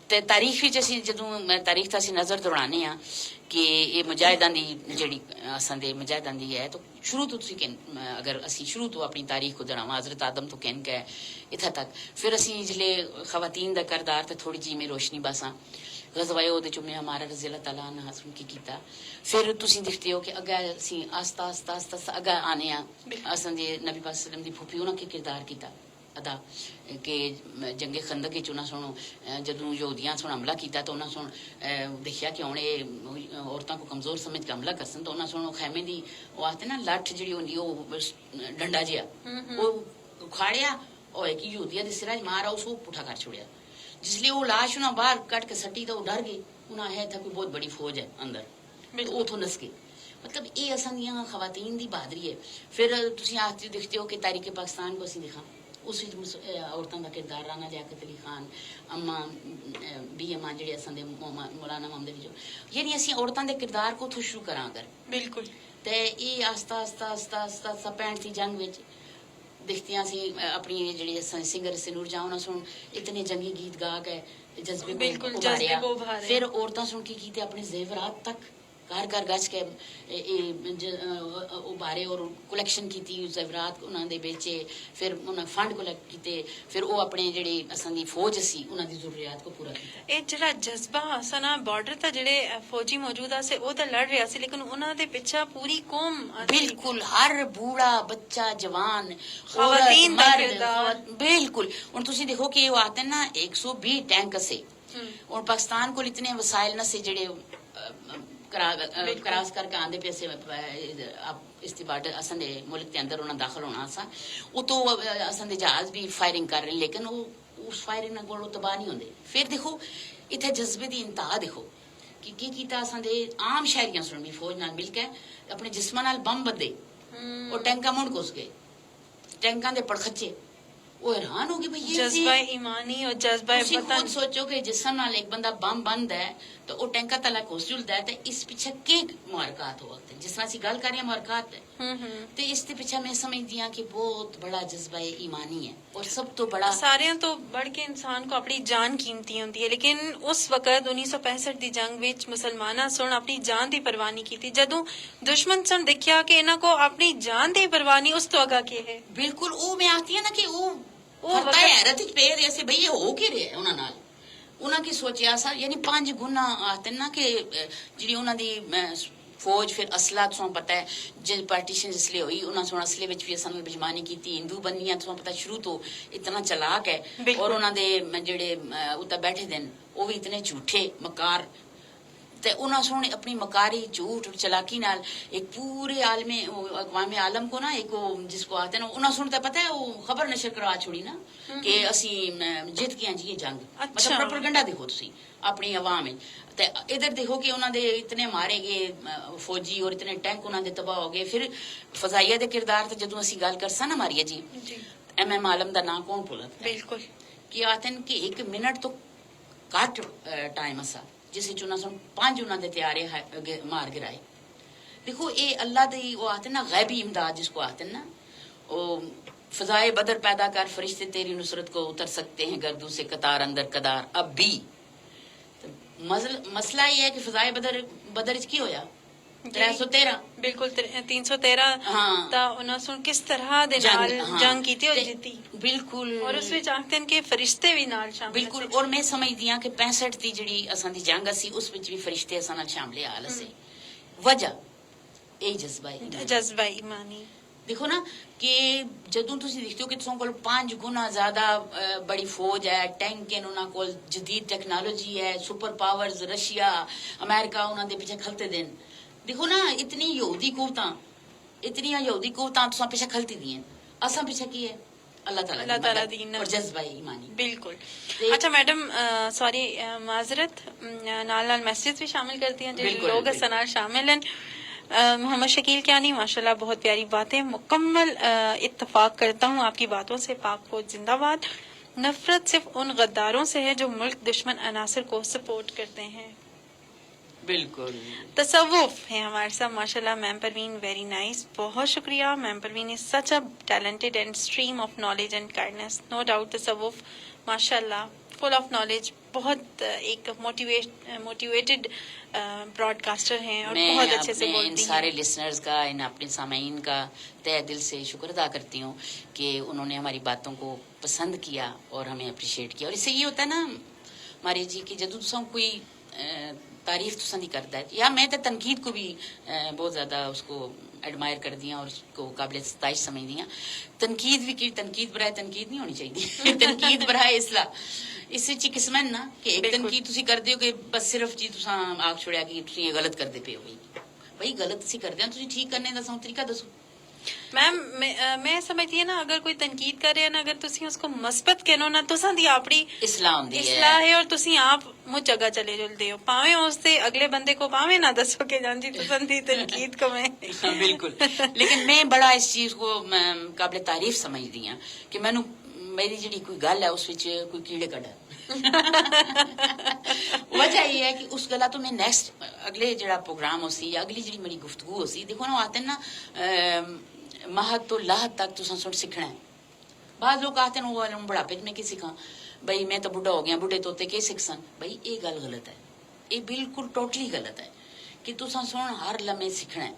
ते तारीख विच असीं जदों तारीख तो असीं नज़र दौड़ाने कि ये मुजाहिदां दी जिहड़ी असंदे मुजाहिदां दी है तो शुरू तो तुसीं अगर असीं शुरू तो अपनी तारीख को दौड़ावां हज़रत आदम तो कहन गए इत्थे तक, फिर असीं जिसले खवातीन दा करदार ते थोड़ी जी में रोशनी बासां गज़वाए ओहदे चो मैं हमारा रज़ी अल्लाह तआला अन्हा सुन के कीता। फिर तुसीं दिखते हो कि अग्गे असीं आस्ता आस्ता आस्ता अग्गे आने असंदे नबी पाक सल्लम दी फूफी उन्हां के किरदार कीता अदा कि जंगे खंदक के उन्हें सुनो जदों यहूदियां सुन हमला किया तो उन्हें सुन देखिया कि हुण औरतों को कमजोर समझ के हमला करसन तो उन्हें सुन खैमे दी वो आते ना लठ जी होंगी डंडा जिहा वो उखाड़िया और एक यहूदिया के सिरा च मारा उसको पुठा कर छोड़िया। जिसलिए वो लाश उन्हें बाहर कट के सट्टी तो वो डर गई, उन्हें है था कोई बहुत बड़ी फौज है अंदर तो उथों नस गई। मतलब ये असां दियां खवातीन दी बहादरी है। फिर तुसीं आखते दिखते हो कि तारीख पाकिस्तान को असीं दिखा उस औरतों का किरदार राना लियाकत अली खान अम्मा बी अम्मा जी असंदे मौलाना मोहम्मद विजो यानी असीं औरतों के किरदार को शुरू करा अगर बिल्कुल तो ये आस्ता आस्ता आस्ता आस्ता आस्ता 65 की जंग विच दिखतियां सी अपनी जी सिंगर सिनूर जाओ सुन इतने जंगी गीत गा के जज्बे को उभारिया। फिर औरतां सुन की कीते अपने जेवरात तक घर घर गज के उभारे और कलैक्शन की जेवरात उन्होंने बेचे, फिर उन्हें फंड कलैक्ट किए, फिर वो अपने जेडे असं फौज सी उन्होंने जरूरियात को पूरा किया। ये जरा जज्बा असा ना बॉर्डर तक जेडे फौजी मौजूद से वो तो लड़ रहा सी लेकिन उन्होंने दे पिछा पूरी कौम बिल्कुल हर बूढ़ा बच्चा जवान खवातीन बिल्कुल। और तुसी देखो कि वो आते ना 120 टैंक से और पाकिस्तान को इतने वसाइल न से जेडे क्रॉस करके आंदे पे से इस्तीबाट असं दे मुल्क के अंदर उन्हें दाखिल होना सा वो तो असं दे जहाज भी फायरिंग कर रहे लेकिन वो उस फायरिंग को तबाह नहीं होंगे। फिर देखो इतने जज्बे की इंतहा देखो कि कीता असं दे आम शहरियां सुन फौज नाल मिल के अपने जिस्मां नाल बम बदे और टैंका मुड़ घुस गए, टैंका दे पड़खचे वो हैरान हो गए भाई ये जज्बा ईमानी और जज्बा ਤੁਸੀਂ वतन ਖੁਦ ਸੋਚੋ ਕਿ ਜਿਸਮ ਨਾਲ ਇੱਕ ਬੰਦਾ ਬੰਮ ਬੰਦ ਹੈ ਤਾਂ ਉਹ ਟੈਂਕਾ ਤਲਾ ਕੋਸ ਜੁਲਦਾ ਹੈ ਤੇ ਇਸ ਪਿੱਛੇ ਕੀ ਮੁਹਾਰਕਾਤ ਹੋ ਵਕਤ ਜਿਸ ਤਰ੍ਹਾਂ ਅਸੀਂ ਗੱਲ ਕਰ ਰਹੇ ਹਾਂ ਮੁਹਾਰਕਾਤ ਤੇ ਇਸ ਦੇ ਪਿੱਛੇ ਮੈਂ ਸਮਝਦੀ ਹਾਂ ਕਿ ਬਹੁਤ ਬੜਾ ਜਜ਼ਬਾ ਈਮਾਨੀ ਹੈ ਔਰ ਸਭ ਤੋਂ ਬੜਾ ਸਾਰਿਆਂ ਤੋਂ बढ़ के इंसान को अपनी जान कीमती होती है लेकिन उस वक्त 1965 ਦੀ ਜੰਗ ਵਿੱਚ ਮੁਸਲਮਾਨਾਂ ਸੁਣ ਆਪਣੀ ਜਾਨ ਦੀ ਪਰਵਾਹ ਨਹੀਂ ਕੀਤੀ ਜਦੋਂ ਦੁਸ਼ਮਣ ਸੁਣ ਦੇਖਿਆ ਕਿ ਇਹਨਾਂ ਕੋ ਆਪਣੀ ਜਾਨ ਦੀ ਪਰਵਾਹ ਨਹੀਂ ਉਸ ਤੋਂ ਅਗਾ ਕੀ ਹੈ ਬਿਲਕੁਲ ਉਹ ਮੈਂ ਆਖਦੀ ਹਾਂ ਨਾ ਕਿ ਉਹ ਵਕਤ- ਵਕਤ ਹੈਰਤ ਵਿੱਚ ਪਏ ਰਹੇ ਸੀ ਬਈ ਇਹ ਹੋ ਕੀ ਰਿਹਾ ਉਹਨਾਂ ਨਾਲ ਉਹਨਾਂ ਕੀ ਸੋਚਿਆ ਸਾ ਯਾਨੀ 5 ਗੁਣਾ ਆਖਦੇ ਨਾ ਕਿ ਜਿਹੜੀ ਉਹਨਾਂ ਦੀ ਫੌਜ ਫਿਰ ਅਸਲਾ ਤੋਂ ਪਤਾ ਹੈ ਜੇ ਪਾਰਟੀਸ਼ਨ ਜਿਸ ਲਈ ਹੋਈ ਉਹਨਾਂ ਸੋਣਾ ਅਸਲੇ ਵਿੱਚ ਵੀ ਅਸਾਂ ਨਾਲ ਬੇਈਮਾਨੀ ਕੀਤੀ ਹਿੰਦੂ ਬੰਦੀਆਂ ਤੋਂ ਪਤਾ ਸ਼ੁਰੂ ਤੋਂ ਇਤਨਾ ਚਲਾਕ ਹੈ ਬਿਲਕੁਲ। ਔਰ ਉਹਨਾਂ ਦੇ ਜਿਹੜੇ ਉੱਤੇ ਬੈਠੇ ਦੇ ਉਹ ਵੀ ਇਤਨੇ ਝੂਠੇ ਮਕਾਰ ਤੇ ਉਹਨਾਂ ਸੋਹਣੇ ਆਪਣੀ ਮਕਾਰੀ ਝੂਠ और चलाकी नाल एक पूरे आलमे अकवामे आलम को ना एक जिसको आते ना उन्हें सुनता पता है वो खबर नशर करवा छोड़ी ना कि असी जित गए जी ये जंग अच्छा। मतलब प्रोपेगेंडा देखो तुसी अपनी आवाम में ते इधर देखो कि उन्होंने इतने मारे गए फौजी और इतने टैंक उन्होंने तबाह हो गए फिर फजाइया के किरदार ते जदों असी गल करसा ना मारिया जी जी MM आलम दा नाम कौन भुलत बिल्कुल कि आते कि 1 मिनट तो घट टाइम असा जिस ਵਿੱਚ ਉਹਨਾਂ ਨੂੰ 5 ਉਹਨਾਂ ਦੇ ਤਿਆਰੇ ਮਾਰ ਗਿਰਾਏ देखो ये अल्लाह दी वो आते ना गैबी इमदाद जिसको आते ना वो फजाए बदर पैदा कर फरिश्ते तेरी नुसरत को उतर सकते हैं गर्दू से कतार अंदर कदार अब भी तो मसला ये है कि फजाए बदर की होया 313 बिल्कुल 313 हाँ। ਤਾਂ ਉਹਨਾਂ ਸੁਣ ਕਿਸ ਤਰ੍ਹਾਂ ਦੇ ਨਾਲ ਜੰਗ ਕੀਤੀ ਔਰ ਤੇ ਜਿੱਤੀ ਬਿਲਕੁਲ ਔਰ ਉਸ ਵਿੱਚ ਆਖਦੇ ਨੇ ਕਿ ਫਰਿਸ਼ਤੇ ਵੀ ਨਾਲ ਸ਼ਾਮਲ ਬਿਲकुल और मैं समझदी हां कि 65 ਦੀ ਜਿਹੜੀ ਅਸਾਂ ਦੀ ਜੰਗ ਸੀ ਉਸ ਵਿੱਚ ਵੀ ਫਰਿਸ਼ਤੇ ਅਸਾਂ ਨਾਲ ਸ਼ਾਮਲ ਹਾਲ ਸੀ ਵਜ੍ਹਾ ਇਹ ਜਜ਼ਬਾ ਹੈ ਜਜ਼ਬਾ ਈਮਾਨੀ देखो ना कि जदों तुसी देखते हो कि तुम कोल 5 गुना ज्यादा बड़ी फौज है टैंक है उन्हां कोल जदीद टेक्नोलॉजी है सुपर पावर्स रशिया अमेरिका उन्हां दे पीछे खलते देन देखो ना इतनी यहूदी कुवतां तुसां पीछे खलती दी हैं असां पीछे की है अल्लाह ताला दी दीन और जज्बा ईमानी बिल्कुल ते- अच्छा मैडम सॉरी माजरत नाल नाल मैसेज भी शामिल करती हैं जो बिल्कुल, लोग बिल्कुल। सनार शामिल हैं मोहम्मद शकील क्यानी माशाल्लाह बहुत प्यारी बातें मुकम्मल इत्तेफाक करता हूँ आपकी बातों से पाक फौज जिंदाबाद नफरत सिर्फ उन गद्दारों से है जो मुल्क दुश्मन अनासर को सपोर्ट करते हैं बिल्कुल तसव्वुफ है हमारे साथ माशाल्लाह मैम परवीन वेरी नाइस बहुत शुक्रिया ma'am Parveen is such a talented and stream of knowledge and kindness no doubt तसव्वुफ माशाल्लाह फुल ऑफ नॉलेज बहुत एक मोटिवेटेड ब्रॉडकास्टर हैं और मैं बहुत अच्छे से अपने इन बोलती सारे हैं लिसनर्स का इन अपने सामाइन का तहे दिल से शुक्र अदा करती हूँ कि उन्होंने हमारी बातों को पसंद किया और हमें अप्रिशिएट किया और इससे ये होता है ना मारिया जी कि जदों तुसां कोई तारीफ तुसां दी करता है या मैं तो तनकीद को भी बहुत ज्यादा उसको एडमायर कर दिया और उसको काबिल सताइश समझ दिया तनकीद भी की तनकीद बराए तनकीद नहीं होनी चाहिए तनकीद बराए इसलाह इस ਵਿੱਚ ਕਿਸਮਤ ਨਾ ਕਿ ਇੱਕ ਦਿਨ ਕੀ ਤੁਸੀਂ ਕਰਦੇ ਹੋ ਕਿ ਬਸ ਸਿਰਫ ਜੀ ਤੁਸੀਂ ਆਪ ਛੋੜਿਆ ਕਿ ਤੁਸੀਂ ਇਹ ਗਲਤ ਕਰਦੇ ਪਏ ਹੋ ਬਈ ਗਲਤ ਅਸੀਂ ਕਰਦੇ ਹਾਂ ਤੁਸੀਂ ਠੀਕ ਕਰਨੇ ਦਾ ਸਾਨੂੰ ਤਰੀਕਾ ਦੱਸੋ मैम मैं समझती है ना अगर कोई तनकीद करे ना अगर तुसी उसको मस्बत कहनो ना तुसां दी अपनी ਇਸਲਾਮ ਹੁੰਦੀ इस्लाह ਹੈ है और तुसी आप मुझ जगह चले जुलदे हो पावे उससे अगले बंदे को पावे ना दसो के जान जी तुसां दी तनकीद को मैं हाँ, बिल्कुल लेकिन मैं बड़ा इस चीज को काबिल तारीफ समझदी हां कि मैनू मेरी ਜਿਹੜੀ ਕੋਈ ਗੱਲ ਹੈ ਉਸ ਵਿੱਚ ਕੋਈ ਕੀੜੇ ਕੱਢ वजह यह है कि उस गला तो मैं नेक्स्ट अगले जड़ा प्रोग्राम हो सी या अगली जी मेरी गुफ्तगू हो सी देखो ना आते ना महत तो लाहत तक तुसा सुन सीखना है बाद लोग आते हैं वो बुढ़ापे में की सीखा भाई मैं तो बुढ़ा हो गया बुढ़े तोते के सीख सन भाई ये गल गलत है ये बिल्कुल टोटली गलत है कि तुसा सुन हर लम्हे सीखना है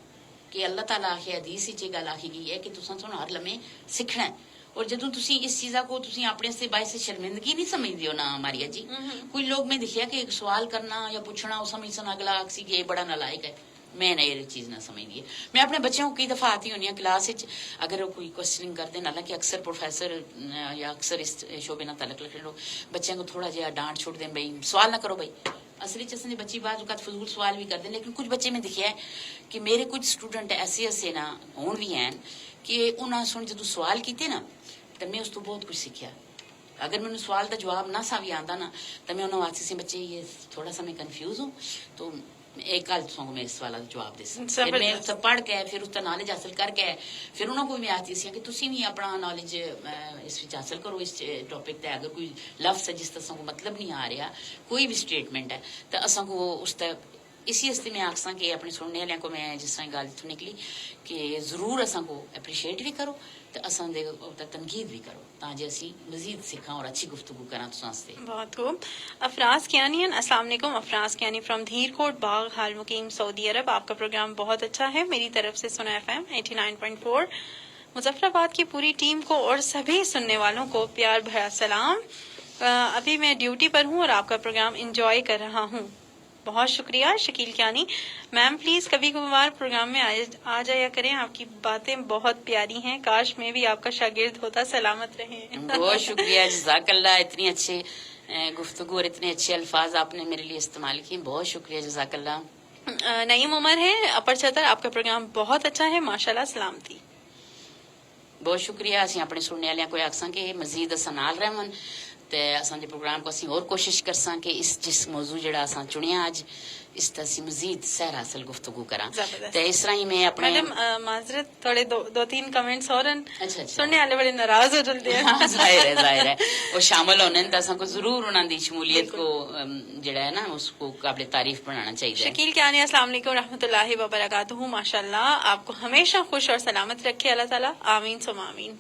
कि अल्लाह ताला आखे हदीस च गल आखी गई है कि तुसा सुन हर लम्हे सीखना है और जदों तुसी इस चीजा को तुसी अपने से बायस शर्मिंदगी नहीं समझते हो ना मारिया जी कोई लोग मैं दिखिया कि सवाल करना या पूछना वो समझ अगला आखसी कि बड़ा नालायक है मैं ना ये चीज ना समझदी मैं अपने बच्चों को कई दफा आती होनी क्लास अगर वो कोई क्वेश्चनिंग करते हालांकि अक्सर प्रोफेसर या अक्सर इस शोबे ना तलक रखने लोग बच्चों को थोड़ा जिहा डांट छुट दें भाई सवाल ना करो भाई असली च असली बच्ची बात फजूल सवाल भी करते लेकिन कुछ बच्चे में दिखिया है कि मेरे कुछ स्टूडेंट ऐसे ना हुण भी हैं कि उन्होंने सुन जो सवाल किए ना तो मैं उस तो बहुत कुछ सीखा अगर मैंने सवाल का जवाब ना सा भी आंदा ना तो मैं उन्होंने वास्ते से बच्चे ये थोड़ा सा मैं कंफ्यूज हूँ तो एक गल तुसां मैं इस सवाल का जवाब दे फिर जबरदस्त। मैं उत्थे पढ़ के फिर उसका नॉलेज हासिल करके फिर उन्होंने को मैं आती सी कि तुसी भी अपना नॉलेज इस विच हासिल करो इस टॉपिक ते अगर कोई लफ्ज है जिस तरह को मतलब नहीं आ रहा कोई भी स्टेटमेंट है तो असां को उस इसी वास्ते मैं आखसा कि अपने सुनने वाले को मैं जिस तरह गल इत्थों निकली कि जरूर असां को अप्रीशिएट भी करो तो असां दे तनकीद भी करो ताकि असी मजीद सीखा और अच्छी गुफ्तगू करा तुसां वास्ते। बहुत खूब। अफराज कियानियन, अस्सलाम वालेकुम। अफराज कियानी फ्रॉम धीरकोट बाग, हाल मुकीम, सऊदी अरब। आपका प्रोग्राम बहुत अच्छा है, मेरी तरफ से सुना FM 89.4। मुजफ्फराबाद की पूरी टीम को और सभी सुनने वालों को प्यार भरा सलाम। अभी मैं ड्यूटी पर हूँ और आपका प्रोग्राम इंजॉय कर रहा हूँ। बहुत शुक्रिया। शकील कियानी, मैम प्लीज कभी कभार प्रोग्राम में आ जाया करें, आपकी बातें बहुत प्यारी हैं, काश मैं भी आपका शागिर्द होता। सलामत रहें। बहुत शुक्रिया, जज़ाकल्लाह। इतनी अच्छे गुफ्तगू और इतने अच्छे अल्फाज आपने मेरे लिए इस्तेमाल किए, बहुत शुक्रिया, जज़ाकल्लाह। नईम उमर है अपर छतर, आपका प्रोग्राम बहुत अच्छा है, माशाल्लाह, सलामती। बहुत शुक्रिया। असीं अपने सुनने वालियां को आखसां कि मजीद असां नाल रहवन ते असां दे प्रोग्राम को असीं और कोशिश करसां कि इस जिस मौजू जेड़ा असां चुनिया अज इस ते असीं मजीद सैर हासिल गुफ्तगू करा ते इस तरह ही मैं अपने मैडम माजरत थोड़े दो तीन कमेंट्स और अच्छा सुनने वाले बड़े नाराज हो जाते हैं। हाँ, जाहिर है वो शामिल होने तो असां को जरूर उन्हां दी शमूलियत को जेड़ा है ना उसको काबिल तारीफ बनाना चाहिए। शकील कियानी, अस्सलाम वालेकुम रहमतुल्लाहि व बरकातहू। माशाल्लाह, आपको हमेशा खुश और सलामत रखे अल्लाह ताला, आमीन सुम आमीन।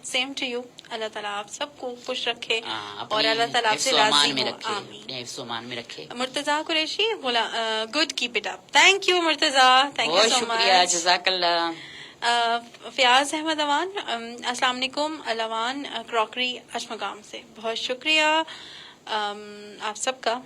सेम टू यू, अल्लाह ताला आप सबको खुश रखे और अल्लाह ताला आपसे राजी हो, आमीन। हिफ्ज़-ओ-मान में रखे। मुर्तजा कुरैशी बोला good, keep it up. Thank you Murtaza, thank you बहुत सो शुक्रिया, मच। जज़ाकल्लाह। फयाज अहमद अवान, अस्सलाम वालेकुम। अलवान क्रॉकरी अशमगाम से बहुत शुक्रिया आप सबका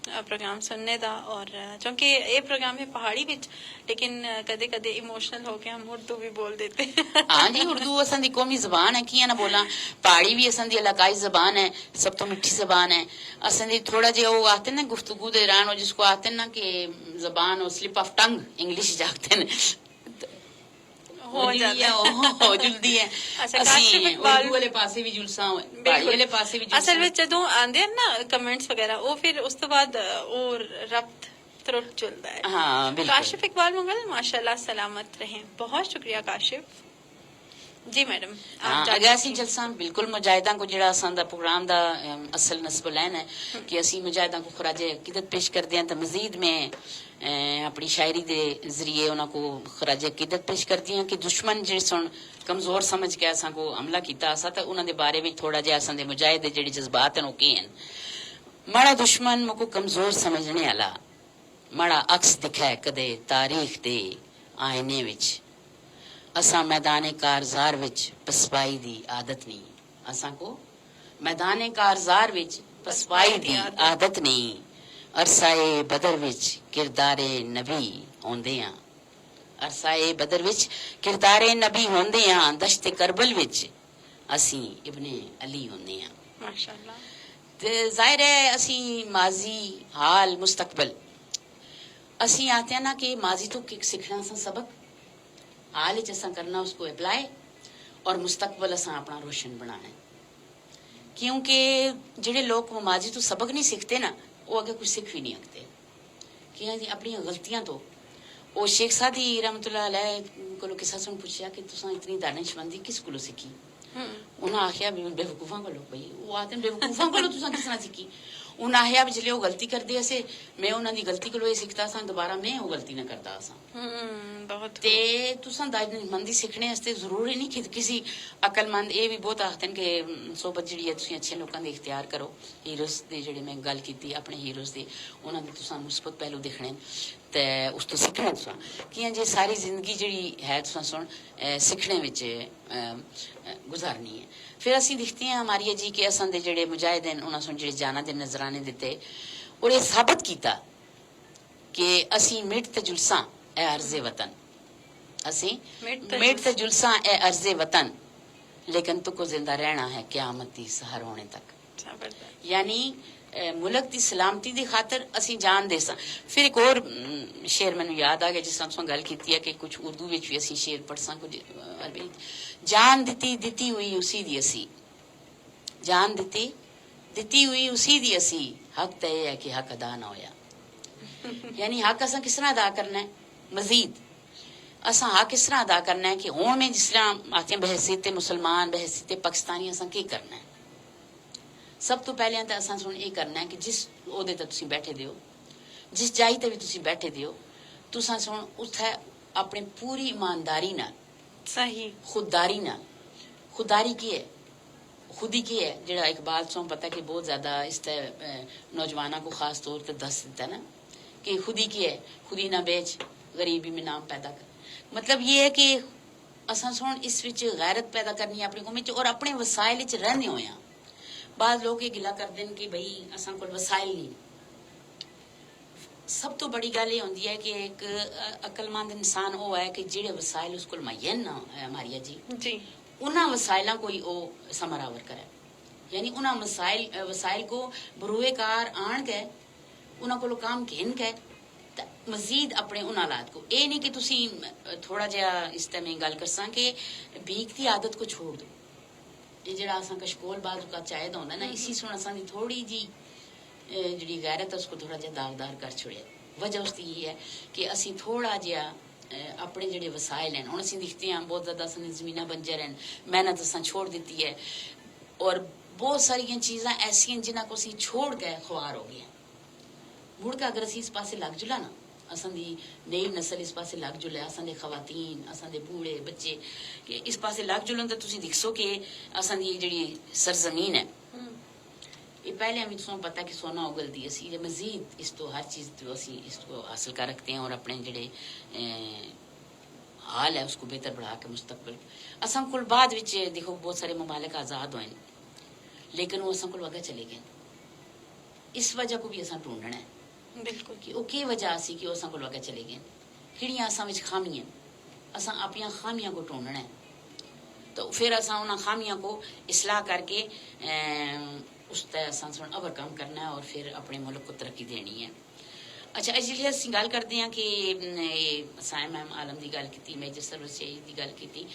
प्रोग्राम सुनने दा। और चूंकि ये प्रोग्राम है पहाड़ी विच, लेकिन कदे कदे इमोशनल होके हम उर्दू भी बोल देते हैं। हाँ जी, उर्दू असां दी कौमी जबान है, कियां ना बोला। पहाड़ी भी असां दी इलाकाई जबान है, सब तो मिठी जबान है। असां दी थोड़ा जे वो आते ना गुफ्तगू दे दौरान वो जिसको आते ना कि जबान और स्लिप ऑफ टंग इंग्लिश जागते हैं हो जाता है। हो जुलदी है। अच्छा, असीं काशिफ इकबाल- उर्दू वाले पासे भी जुलसा पहाड़ी वाले पासे भी असल जुलसा ਵਿੱਚ ਜਦੋਂ ਆਂਦੇ ਹਨ ਨਾ ਕਮੈਂट्स वगैरह वो फिर उस तो बाद और रब्त तुरंत चलता है। हाँ बिल्कुल। काशिफ इकबाल मुगल, माशाल्लाह, सलामत रहें। बहुत शुक्रिया काशिफ जी। मैडम हाँ, अगर असीं जलसा बिल्कुल मुजाहिदां को जेड़ा असां दा प्रोग्राम दा असल नस्बुलैन है कि असीं मुजाहिदां को खराजे अकीदत पेश करदे हैं तो मजीद में अपनी शायरी दे जरिए उन्हां को खराजे अकीदत पेश करदी हैं कि दुश्मन जेड़े सुन कमजोर समझ के असां को हमला कीता असा तो उन्हां दे बारे में थोड़ा जिहा असां दे मुजाहिद दे जेड़े जज्बात हैं वो की हैं। माड़ा दुश्मन मुको कमजोर समझने वाला, माड़ा अक्स दिखाए कदे तारीख दे आईने विच। असां मैदाने कारजार विच पसपाई दी आदत नहीं, असां को मैदाने कारजार विच पसपाई दी आदत नहीं। अरसाए बदर विच किरदारे नबी होंदे हां, अरसाए बदर विच किरदारे नबी होंदे हां। दश्ते करबल विच असीं इब्ने अली होंदे हां। माशाल्लाह। ते जाहिर है असीं माजी हाल मुस्तकबल असीं आते हैं ना कि माजी तो सीखना असां सबक, हाल च असां करना उसको अप्लाई और मुस्तकबल असां अपना रोशन बनाना है। क्योंकि जेड़े लोग वो माजी तो सबक नहीं सीखते ना वो अगे कुछ सीख भी नहीं सकते। कि अपनी गलतियां तो वो शेख सादी रहमतुल्लाह अलैह को किसा सुन पूछा कि तुसां इतनी दानिशमंदी किस कोलो सीखी? उन्हें आखिया बेवकूफा को भाई वो आते बेवकूफा को तुसां किस तरह सीखी? उन्हें आखिया जिले वो गलती करते असे मैं उन्हां दी गलती को ये सीखता सा दोबारा मैं वो गलती ना करता सा। बहुत ते तुसां दानिशमंदी सीखने वास्ते जरूरी नहीं कि किसी अकलमंद ये भी बहुत आखते हैं कि सोबत जिहड़ी है तुसीं अच्छे लोगों दी इख्तियार करो। हीरोज दी जिहड़ी मैं गल कीती अपने हीरोज दी उन्हां दे तुसां मुस्बत पहलू दिखने ते उस तो सीखना तुसां कि जे सारी जिंदगी जिहड़ी है तुसां सुन सीखने विच गुजारनी है। फिर असीं दिखते हैं हमारी जी कि असां दे जिहड़े मुजाहिद हैं उन्हां सुन जिहड़े जाना दे नजराने दिते और ये साबित कीता कि असीं मिट ते जुलसा ए अर्ज़े वतन, असीं मिट ते जुलसा ए अर्ज़े वतन, लेकिन तुको जिंदा रहना है क़यामत दी सहर होने तक। यानी मुल्क दी सलामती दी खातर असीं जान दे सा। फिर एक और शेर मैनू याद आ गया जिस तरह गल की है कि कुछ उर्दू विच भी असीं शेर पढ़ सा कुछ अरबी। जान दिती हुई उसी दी असी, जान दिती हुई उसी दी असी, हक तो यह है कि हक अदा ना होया। यानी हक असां किस तरह अदा करना है, मजीद असां हक किस तरह अदा करना है कि हुण में जिस तरह आखते बहसीत मुसलमान बहसीत पाकिस्तानी असां की करना है। सब तो पहले तो असां सुन ये करना है कि जिस ओहदे ते तुसीं बैठे दियो, जिस जाई ते भी तुसीं बैठे दियो, तुसां सुन उत्थे अपनी पूरी ईमानदारी नाल, सही, खुददारी नाल, खुददारी की है, खुदी की है, जेड़ा इकबाल सो पता कि बहुत ज्यादा इस नौजवानों को खास तौर पर दस देता ना कि खुदी की है, खुदी ना बेच गरीबी में नाम पैदा कर। मतलब ये है कि असां सुन इस विच गैरत पैदा करनी है अपनी कौम च और अपने वसाइल च रहने होया। बाद लोग ये गिला करते हैं कि भाई असां कोल वसाइल नहीं। सब तो बड़ी गल ये होंदी है कि एक अकलमंद इंसान वो है कि जेड़े वसाइल उसको मुहैया ना मारिया जी उन्हां वसाइलों को ही वो समरावर करे, यानी उन्हां वसाइल को बरूए कार आन के उन्हां कोलों काम घेन के मजीद अपने उन हालात को ये नहीं कि तुसी थोड़ा जिहा इस तरह में गल करसां कि भीख की आदत को छोड़ दो। ये जरा असां कशकोल बाद का चाहदा होंदा ना, इसी सुन असां दी थोड़ी जी जी गैरत है उसको थोड़ा जिहा दागदार कर छोड़िया। वजह उसकी ये है कि असी थोड़ा जिहा अपने जेडे वसाइल हैं, हुण असीं दिखते हैं बहुत ज्यादा असां दी जमीनां बंजर हैं, मेहनत असां छोड़ दी है और बहुत सारियां चीज़ां ऐसियां जिन्हां को असीं छोड़ के ख्वार हो गए। मुड़ के अगर असीं इस पासे लग जुला ना, असां दी नई नस्ल इस पासे लग जुले, असां दे खवातीन, असां दे बूढ़े बच्चे कि इस पासे लग जुलन तो तुसीं दिखसो कि असां दी जेहड़ी सरजमीन है ये पहले हमें तो पता कि सोना उगलती असी ये मजीद इस तो हर चीज़ तो असी इसको हासिल कर रखते हैं और अपने जेडे हाल है उसको बेहतर बढ़ा के मुस्तकबिल असां कोल बाद विच देखो बहुत सारे ममालिक आज़ाद हुए लेकिन वो असां कोल अगे चले गए। इस वजह को भी असां ढूंढना है बिल्कुल कि वो की वजह सी कि असां कोल अगे चले गए, किहड़ियां असां विच खामियां, असां अपनियां खामियां को ढूंढना है। तो फिर असां उन्हां खामियां को इसलाह करके उस तय असां ओवरकम करना है और फिर अपने मुल्क को तरक्की देनी है। अच्छा जिसले असीं गल करते हैं कि साइम मैम आलम की गल की, मेजर सरवर सईद की गल की,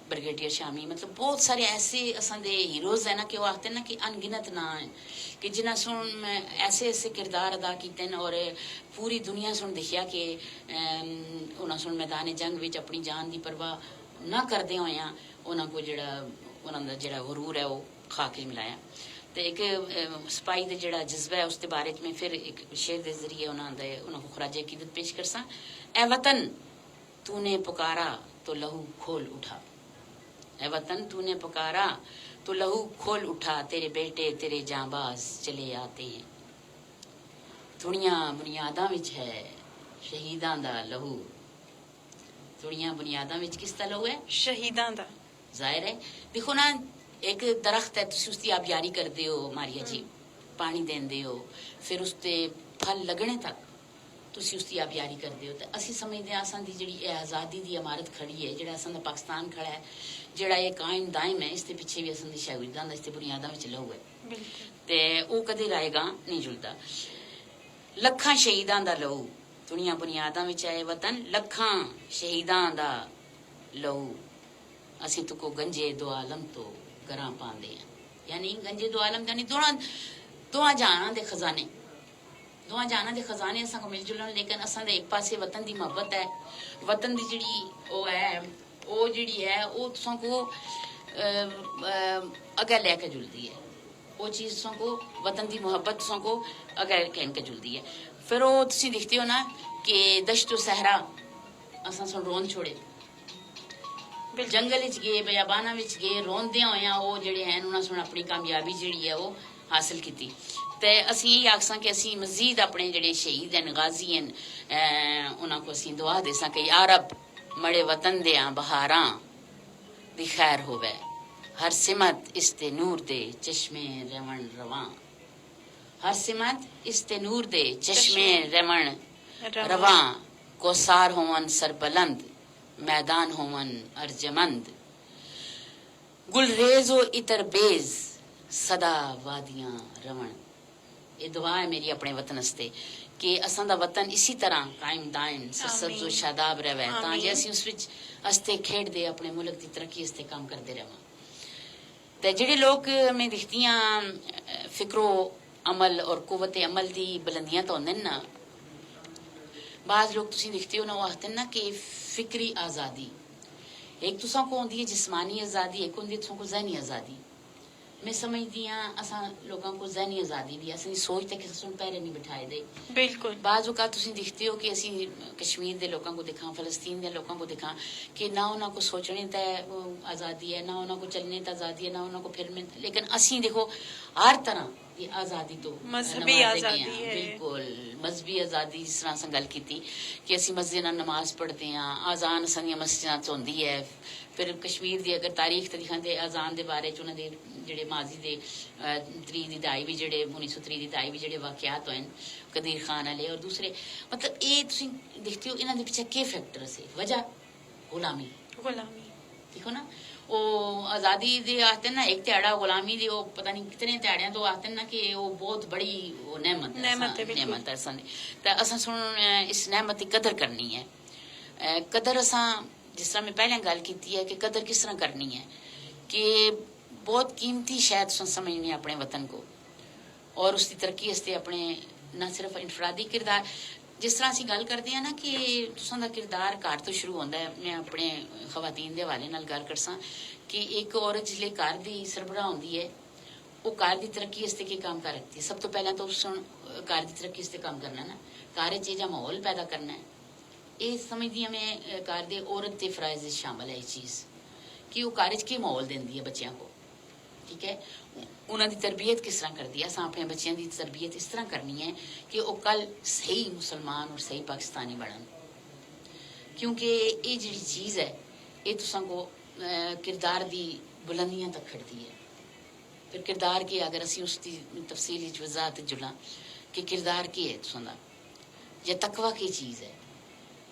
ब्रिगेडियर शामी, मतलब बहुत सारे ऐसे असां दे हीरोज़ है ना कि वो आखते हैं ना कि अनगिनत ना है कि जिन्हें सुन ऐसे ऐसे किरदार अदा किते हैं और पूरी दुनिया सुन दिखिया कि उन्हें सुन मैदान जंग विच अपनी जान की परवाह ना करदे होया उन्होंने को जेड़ा उन्होंने दा जेड़ा गुरूर है वो खा के मिलाया। तो एक सिपाही का जेड़ा जज्बा है उसके बारे में फिर एक शेर के जरिए उन्होंने खुराज अकीदत पेश करसा। ए वतन तूने पुकारा तो लहू खोल उठा, ए वतन तूने पुकारा तो लहू खोल उठा, तेरे बेटे तेरे जांबाज चले आते हैं। दुनिया बुनियादां विच है शहीदां दा लहू, दुनिया बुनियादां विच किसदा लहू है? शहीदां दा। जाहिर है देखो ना एक दरख्त है तुसीं उसकी आबियारी करते हो मारिया जी, पानी देंदे हो, फिर उसते फल लगने तक तुसीं उसकी आबियारी करते हो। तो असीं समझते हैं असां दी जिहड़ी आज़ादी की इमारत खड़ी है, जिहड़ा असां दा पाकिस्तान खड़ा है, जिहड़ा ये कायम दायम है, इसके पिछे भी असां दी शहीदां दा इसते बुनियादां विच लहू है ते वो कदे राएगा नहीं जुलदा। लखां शहीदां दा लहू दुनिया बुनियादां विच है वतन, लखां शहीदां दा लहू असीं तुको गंजे दो आलम तो गरां पांदे हैं। यानी गंजे दो आलम यानी दोवां जहानां दे खजाने, दोवां जहानां दे खजाने असां को मिल जुलन, लेकिन असां दे एक पासे वतन दी मोहब्बत है, वतन दी जिहड़ी ओ है वो जिहड़ी है वो तुसां को अगे लेके जुलदी है, वो चीज़ तुसां को वतन दी मोहब्बत तुसां को अगे कहन के जुलदी है। फिर वो तुसीं दिखते हो ना कि दश्तो सहरा असां सुन रोन छोड़े, जंगल विच गए, बयाबाना विच गए, रोंदे होया वो जेडे हैं उन्होंने सुन अपनी कामयाबी जिहड़ी है वो हासिल की। ते असीं यही आखसां कि असीं मजीद अपने जेडे शहीद हैं गाजी हैं उन्हां को असीं दुआ देसां कि या रब मड़े वतन देआं बहारां दी खैर होवे, हर सिमत इसते नूर दे चश्मे रवण रवां, हर सिमत इसते नूर दे चश्मे रवण रवां, कोसार होवन सरबलंद मैदान होवन अर्जमंद, गुलरेजो इतर बेज सदा वादियां रवण। ये दुआ है मेरी अपने वतन हस्ते कि असां दा वतन इसी तरह कायम दायम सरसब्ज़ो शादाब रहे तां जे असीं उस विच हस्ते खेडदे अपने मुल्क की तरक्की हस्ते काम करते रहां। ते जेडे लोग मैं दिखदियां फिक्रो अमल और कुव्वत अमल दी बुलंदियां तो होंदे ना, बाज लोग तुसी दिखते हो ना, वो आखते हैं ना कि फिक्री आज़ादी, एक तुसा को होंदी है जिस्मानी आज़ादी, एक होंदी है तुसा को ज़हनी आज़ादी। मैं समझदी हाँ असा लोगों को ज़हनी आज़ादी दी, असली सोच तक सुन पैरे नहीं बिठाए दे। बिल्कुल बाज़ औकात तुसी दिखते हो कि असी कश्मीर के लोगों को दिखा, फलस्तीन के लोगों को दिखा कि ना उन्होंने को सोचने तक आज़ादी है, ना उन्होंने को चलने तक आज़ादी है, ना उन्होंने को फिरने, लेकिन असी देखो हर तरह ये आज़ादी तो मजहबी आज़ादी है, बिल्कुल मजहबी आज़ादी। जिस तरह असां गल कीती कि असी मस्जिद नमाज पढ़ते हैं, आज़ान असां मस्जिदां च होंदी है। फिर कश्मीर की अगर तारीख तो दिखाते आज़ान के बारे च उन्होंने जेडे माजी दे 3 दी दहाई भी जेडे 1903 दी दहाई भी जेडे वाकयात होए कदीर खान वाले और दूसरे, मतलब ये तुसी देखते हो इन्हां दे पिछे के फैक्टर से वजह गुलामी देखो ना। वो आज़ादी दे आते ना एक त्याड़ा गुलामी दे, वो पता नहीं कितने त्याड़ियां तो आते ना कि वो बहुत बड़ी वो नेमत है असां ते असां सुन इस नेमत की कदर करनी है। कदर असां जिस तरह मैं पहले गल की है कि कदर किस तरह करनी है कि बहुत कीमती शायद समझने अपने वतन को और उसकी तरक्की वास्ते अपने न सिर्फ इनफरादी किरदार, जिस तरह असीं गल करते हैं ना कि तुसां दा किरदार घर तो शुरू होंदा है। मैं अपने खवातीन दे हवाले नाल गल करसां कि एक औरत जिसले घर दी सरबराह होंदी है वो घर दी तरक्की वास्ते की काम कर रखती है। सब तो पहला तो उस घर दी तरक्की वास्ते काम करना ना, घर च जा माहौल पैदा करना है। ये समझदी हां मैं घर दे औरत दे फराइज शामिल है ये चीज़ कि वो घर च के माहौल देंदी है बच्चों को, ठीक है, उन्होंने तरबियत किस तरह करती है। असां अपने बच्चों की तरबियत इस तरह करनी है कि वो कल सही मुसलमान और सही पाकिस्तानी बनन, क्योंकि ये जी चीज़ है ये तुसां को किरदार दी बुलंदियां तक खड़ती है। फिर किरदार के अगर असी उसकी तफसीली वजाहत जुला कि किरदार की है तुसां दा या तकवा की चीज़ है।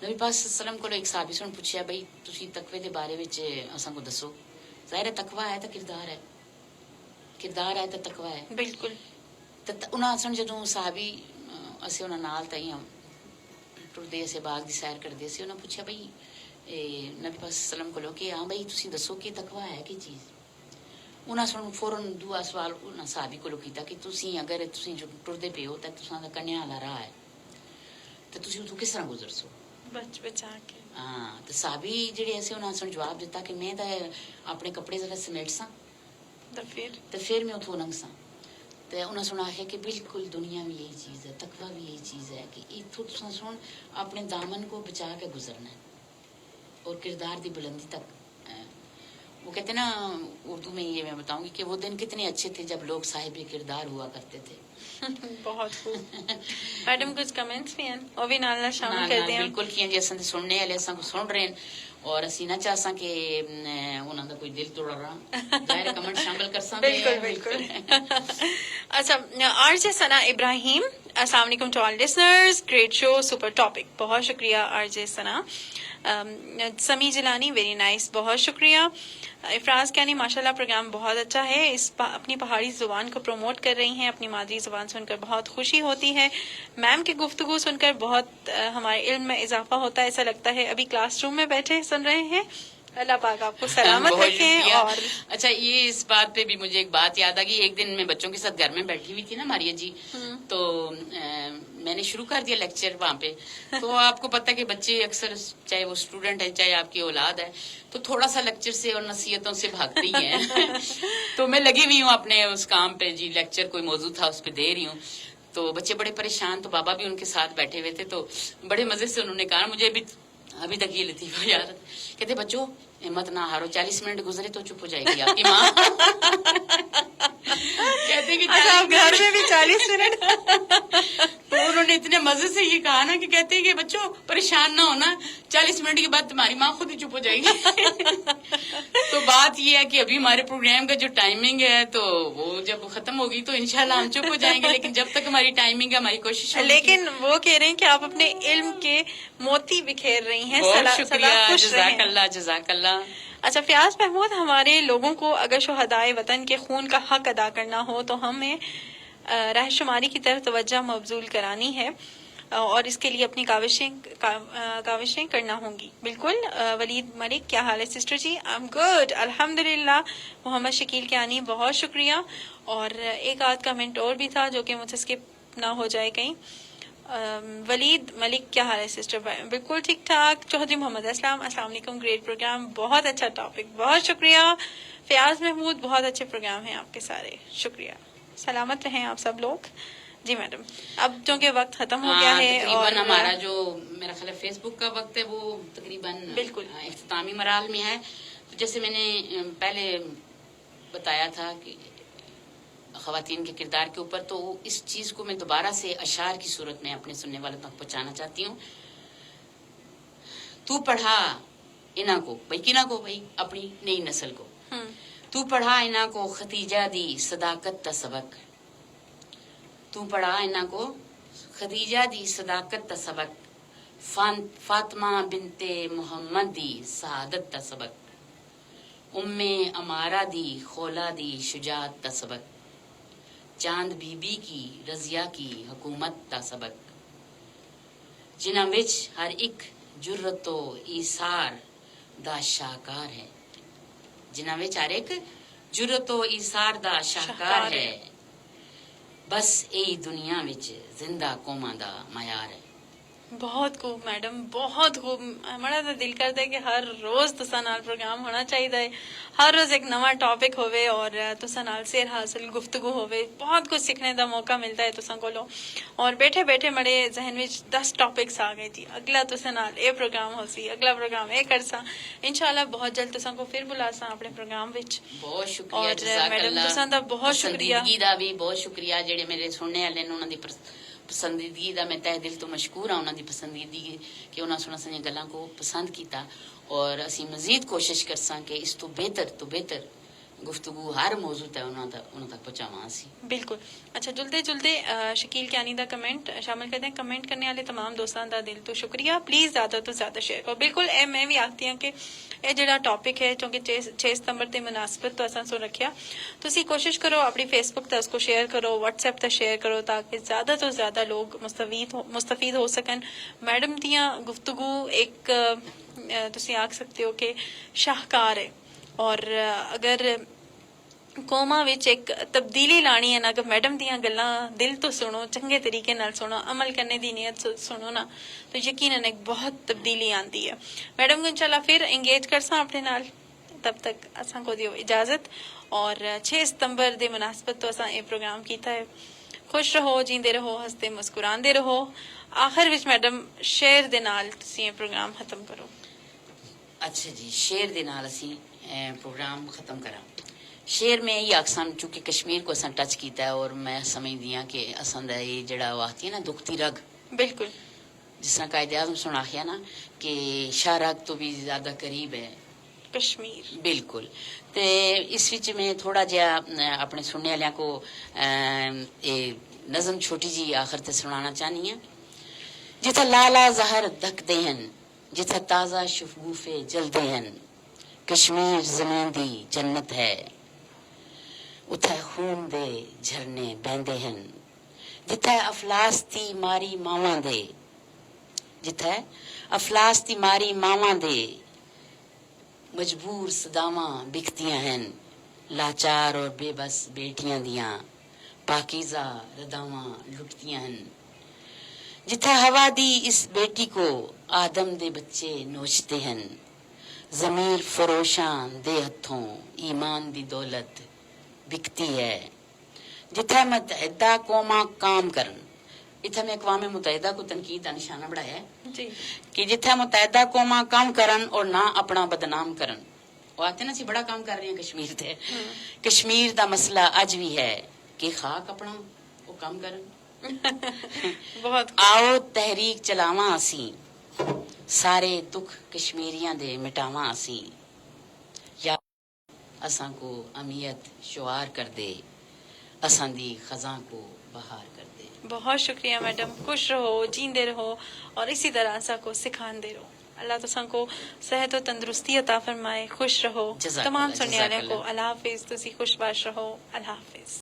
नबी पाक सल्लम को एक साहबी सुन पूछया बई तुसी तकवे दे बारे विच असां को दसो। ज़ाहिर है तकवा है तो किरदार है, किरदार है तो तकवा है, बिल्कुल। तो उन्हें सन जो साहबी असें उन्हें नाल ताई टुरदे असे बाग की सैर करते से उन्हें पूछा बई नबी पाक सल्लम को कि हाँ बई तुसी दसो कि तकवा है की चीज़। उन्हें सुन फौरन दूआ सवाल उन्हें साहबी को किया कि तुसी अगर तुसी जो टुरदे पे हो तो तुसां दा कन्या वाला राह है तो तुसी उतो किस तरह गुजरसो बच बचा के। हाँ तो साहबी जेडे ऐसे उन्हें सुन जवाब दिता कि मैं तो अपने कपड़े जरा समेट सा तो फिर मैं उतो लंघ सा। तो उन्हें सुना है कि बिल्कुल दुनिया में यही चीज़ है, तकवा भी यही चीज़ है कि इतों तुसां सुन अपने दामन को बचा के गुजरना है और किरदार की बुलंदी तक। वो कहते ना उर्दू में ये मैं बताऊंगी कि वो दिन कितने अच्छे थे जब लोग साहिब किरदार हुआ करते थे। बहुत खूब। मैडम कुछ कमेंट्स भी हैं वो भी नाल शामिल करते हैं बिल्कुल किए जी असां सुनने वाले असां को सुन रहे हैं और असी ना चाहसा कि उन्हां दा कोई दिल तोड़ रहा जाहिर कमेंट शामिल कर सा। बिल्कुल बिल्कुल। अच्छा आरजे सना इब्राहिम, अस्सलाम वालेकुम to all listeners, great show, super topic, बहुत शुक्रिया आरजे सना। समी जिलानी वेरी नाइस, बहुत शुक्रिया। इफराज कैनी माशाल्लाह प्रोग्राम बहुत अच्छा है, अपनी पहाड़ी जुबान को प्रमोट कर रही हैं, अपनी मादरी जुबान सुनकर बहुत खुशी होती है। मैम की गुफ्तगू सुनकर बहुत हमारे इल्म में इजाफा होता है, ऐसा लगता है अभी क्लासरूम में बैठे सुन रहे हैं। अल्लाह पाक आपको सलामत रखें। और अच्छा ये इस बात पे भी मुझे एक बात याद आ गई, एक दिन मैं बच्चों के साथ घर में बैठी हुई थी ना मारिया जी, तो मैंने शुरू कर दिया लेक्चर वहाँ पे। तो आपको पता है कि बच्चे अक्सर चाहे वो स्टूडेंट है चाहे आपकी औलाद है तो थोड़ा सा लेक्चर से और नसीहतों से भागते ही हैं। तो मैं लगी हुई हूँ अपने उस काम पे जी, लेक्चर कोई मौजू था उस पर दे रही हूँ। तो बच्चे बड़े परेशान, तो बाबा भी उनके साथ बैठे हुए थे, तो बड़े मजे से उन्होंने कहा, मुझे अभी तक ये लतीफा याद, कहते बच्चों हिम्मत ना हारो, 40 मिनट गुजरे तो चुप हो जाएगी आपकी माँ। कहते कि आप घर में भी 40 मिनट। तो उन्होंने इतने मजे से ये कहा ना कि कहते हैं कि बच्चों परेशान ना होना, 40 मिनट के बाद तुम्हारी माँ खुद ही चुप हो जाएगी। तो बात ये है कि अभी हमारे प्रोग्राम का जो टाइमिंग है तो वो जब खत्म होगी तो इंशाल्लाह हम चुप हो जाएंगे, लेकिन जब तक हमारी टाइमिंग है हमारी कोशिश है। लेकिन वो कह रहे हैं कि आप अपने इल्म के मोती बिखेर रही हैं। बहुत शुक्रिया, जज़ाकल्लाह जज़ाकल्लाह। अच्छा फयाज महमूद, हमारे लोगों को अगर शुहदाए वतन के खून का हक अदा करना हो तो हमें रहशुमारी की तरफ तवज्जो मबजूल करानी है और इसके लिए अपनी काविशें करना होंगी। बिल्कुल। वलीद मलिक, क्या हाल है सिस्टर जी? आई एम गुड अल्हम्दुलिल्लाह। मोहम्मद शकील कियानी, बहुत शुक्रिया। और एक आध कमेंट और भी था जो कि मुझसे स्किप ना हो जाए कहीं। वलीद मलिक, क्या हाल है सिस्टर? बिल्कुल ठीक ठाक। चौधरी मोहम्मद अस्सलाम, अस्सलाम वालेकुम, ग्रेट प्रोग्राम, बहुत अच्छा टॉपिक, बहुत शुक्रिया। फयाज महमूद, बहुत अच्छे प्रोग्राम हैं आपके सारे, शुक्रिया। सलामत रहें आप सब लोग। जी मैडम, अब चूंकि वक्त खत्म हो गया है तकरीबन हमारा जो मेरा ख्याल है फेसबुक का वक्त है वो तकरीबन बिल्कुल इख्तितामी मराल में है। तो जैसे मैंने पहले बताया था कि ख़वातीन के किरदार के ऊपर, तो इस चीज को मैं दोबारा से अशार की सूरत में अपने सुनने वालों तक पहुंचाना चाहती हूँ। तू पढ़ा इना को, भाई किना को, भाई अपनी नई नस्ल को। तू पढ़ा इना को खतीजा दी सदाकत दा सबक। तू पढ़ा इना को खदीजा दी सदाकत दा सबक। फातिमा बिनते मोहम्मद दी सहादत दा सबक। उम्मे अमारा दी खोला दी शुजात दा सबक। चांद बीबी की रजिया की हुकूमत दा सबक। जिन्हां विच हर एक जुर्रतो ईसार दा शाहकार है। जिन्हां विच हर एक जुर्रतो ईसार दा शाहकार है। बस यही दुनिया विच जिंदा कौमां दा मयार है। बहुत खूब मैडम, बहुत खूब। हमारा तो दिल करता है कि हर रोज तुसा नाल प्रोग्राम होना चाहिए, हर रोज एक नवा टॉपिक होवे और तुसा नाल सेर हासिल गुफ्तगू होवे, बहुत कुछ सीखने का मौका मिलता है तुसा कोलों। और बैठे बैठे मरे जहन में 10 टॉपिक्स आ गए जी, अगला तुसा नाल ये प्रोग्राम हो सी, अगला प्रोग्राम ये करसा। इंशाल्लाह बहुत जल्द तुसा को फिर बुलासा अपने प्रोग्राम विच। बहुत शुक्रिया और मैडम तुसा दा बहुत शुक्रिया। पसंदीदगी दा भी बहुत शुक्रिया जेड़े मेरे सुनने वाले ने, उन्हां दी पसंदीदगी दा मैं तहे दिल तो मशकूर हाँ। उन्हां दी पसंदीदगी कि उन्हां सुना सारियां गल्लां को पसंद कीता और असीं मजीद कोशिश करसां कि इस तो बेहतर गुफ्तगू हर मौजू ते उन्हां तक पहुंचावां असीं। बिल्कुल। अच्छा, जुलते जुलते शकील क्यानी दा कमेंट शामिल करते हैं। कमेंट करने वाले तमाम दोस्तां दा दिल तो शुक्रिया। प्लीज ज्यादा तो ज्यादा शेयर करो। बिल्कुल मैं भी आखती हूं कि ਇਹ ਜਿਹੜਾ ਟੌਪਿਕ ਹੈ क्योंकि 6 ਸਤੰਬਰ ਦੇ ਮੁਨਾਸਬਤ ਤੋਂ ਅਸਾਂ ਸੋ ਰੱਖਿਆ, ਤੁਸੀਂ ਕੋਸ਼ਿਸ਼ ਕਰੋ अपनी फेसबुक ਤੇ उसको शेयर करो, व्हाट्सएप ਤੇ शेयर करो ताकि ज्यादा तो ज्यादा लोग मुस्तफीद हो सकन। मैडम दियां गुफ्तगू एक ਤੁਸੀਂ आख सकते हो कि शाहकार है और अगर कौमां विच एक तब्दीली लानी है ना, अगर मैडम दियां गल्लां दिल तो सुनो, चंगे तरीके नाल सुनो, अमल करने दी नीयत सुनो ना, तो यकीनन एक बहुत तब्दीली आंदी है। मैडम को इंशाल्लाह फिर एंगेज करसा अपने नाल। तब तक असां को दियो इजाजत और 6 सितंबर दे मुनासबत तो असां ये प्रोग्राम कीता है। खुश रहो, जींदे रहो, हंसते मुस्कुरांदे रहो। आखिर विच मैडम शेर दे नाल तुसीं ये प्रोग्राम खत्म करो। अच्छा जी, शेर दे नाल असीं प्रोग्राम खत्म करा। शेर में यही आखसां, चूंकि कश्मीर को असां टच कीता है और मैं समझदी हां कि असां दा ये जेड़ा आखदी है ना दुखती रग, बिल्कुल जिस तरह कायदे आज़म सुन आखिया ना कि शाहरग तो भी ज्यादा करीब है कश्मीर। बिल्कुल। ते इस विच में थोड़ा जिहा अपने सुनने वालियां को नज़म छोटी जी आखिर ते सुनाना चाहनी है। जिथे लाला जहर दकदे हन, जिथे ताजा शफगूफे जलदे हन, कश्मीर जमीन दी जन्नत है। उथे खून दे झरने बहंदे हन, जिथे अफलास दी मारी मावां दे, जिथे अफलास दी मारी मावां दे मजबूर सदावां बिकतियां हन। लाचार और बेबस बेटियां दियां पाकीज़ा रदावां लुटतियां हन। जिथे हवा दी इस बेटी को आदम दे बच्चे नोचते हन। जमीर फरोशां दे हथों ईमान दी दौलत बिकती है। जिथे मुतहदा कौमां काम करन, इथे मैं अक़वाम मुतहदा को तनकीद का निशाना बढ़ाया है जी कि जिथे मुतहदा कौमां काम करन और ना अपना बदनाम करन। वो आते ना सी बड़ा काम कर रहे हैं कश्मीर ते। कश्मीर दा मसला अज भी है कि खाक अपना वो काम करन। बहुत आओ तहरीक चलावां असी, सारे दुख कश्मीरियां दे मिटावां असी। या असां को अमियत शुआर कर दे, असां दी खजां को बहार कर दे। बहुत शुक्रिया मैडम। खुश रहो, जींदे रहो और इसी तरह असा को सिखांदे रहो। अल्लाह तुसां को सेहत और तंदुरुस्ती अता फरमाए। खुश रहो। तमाम सुनने वालों को अल्लाह हाफिज। तुसी खुशबाश रहो। अल्लाह हाफिज।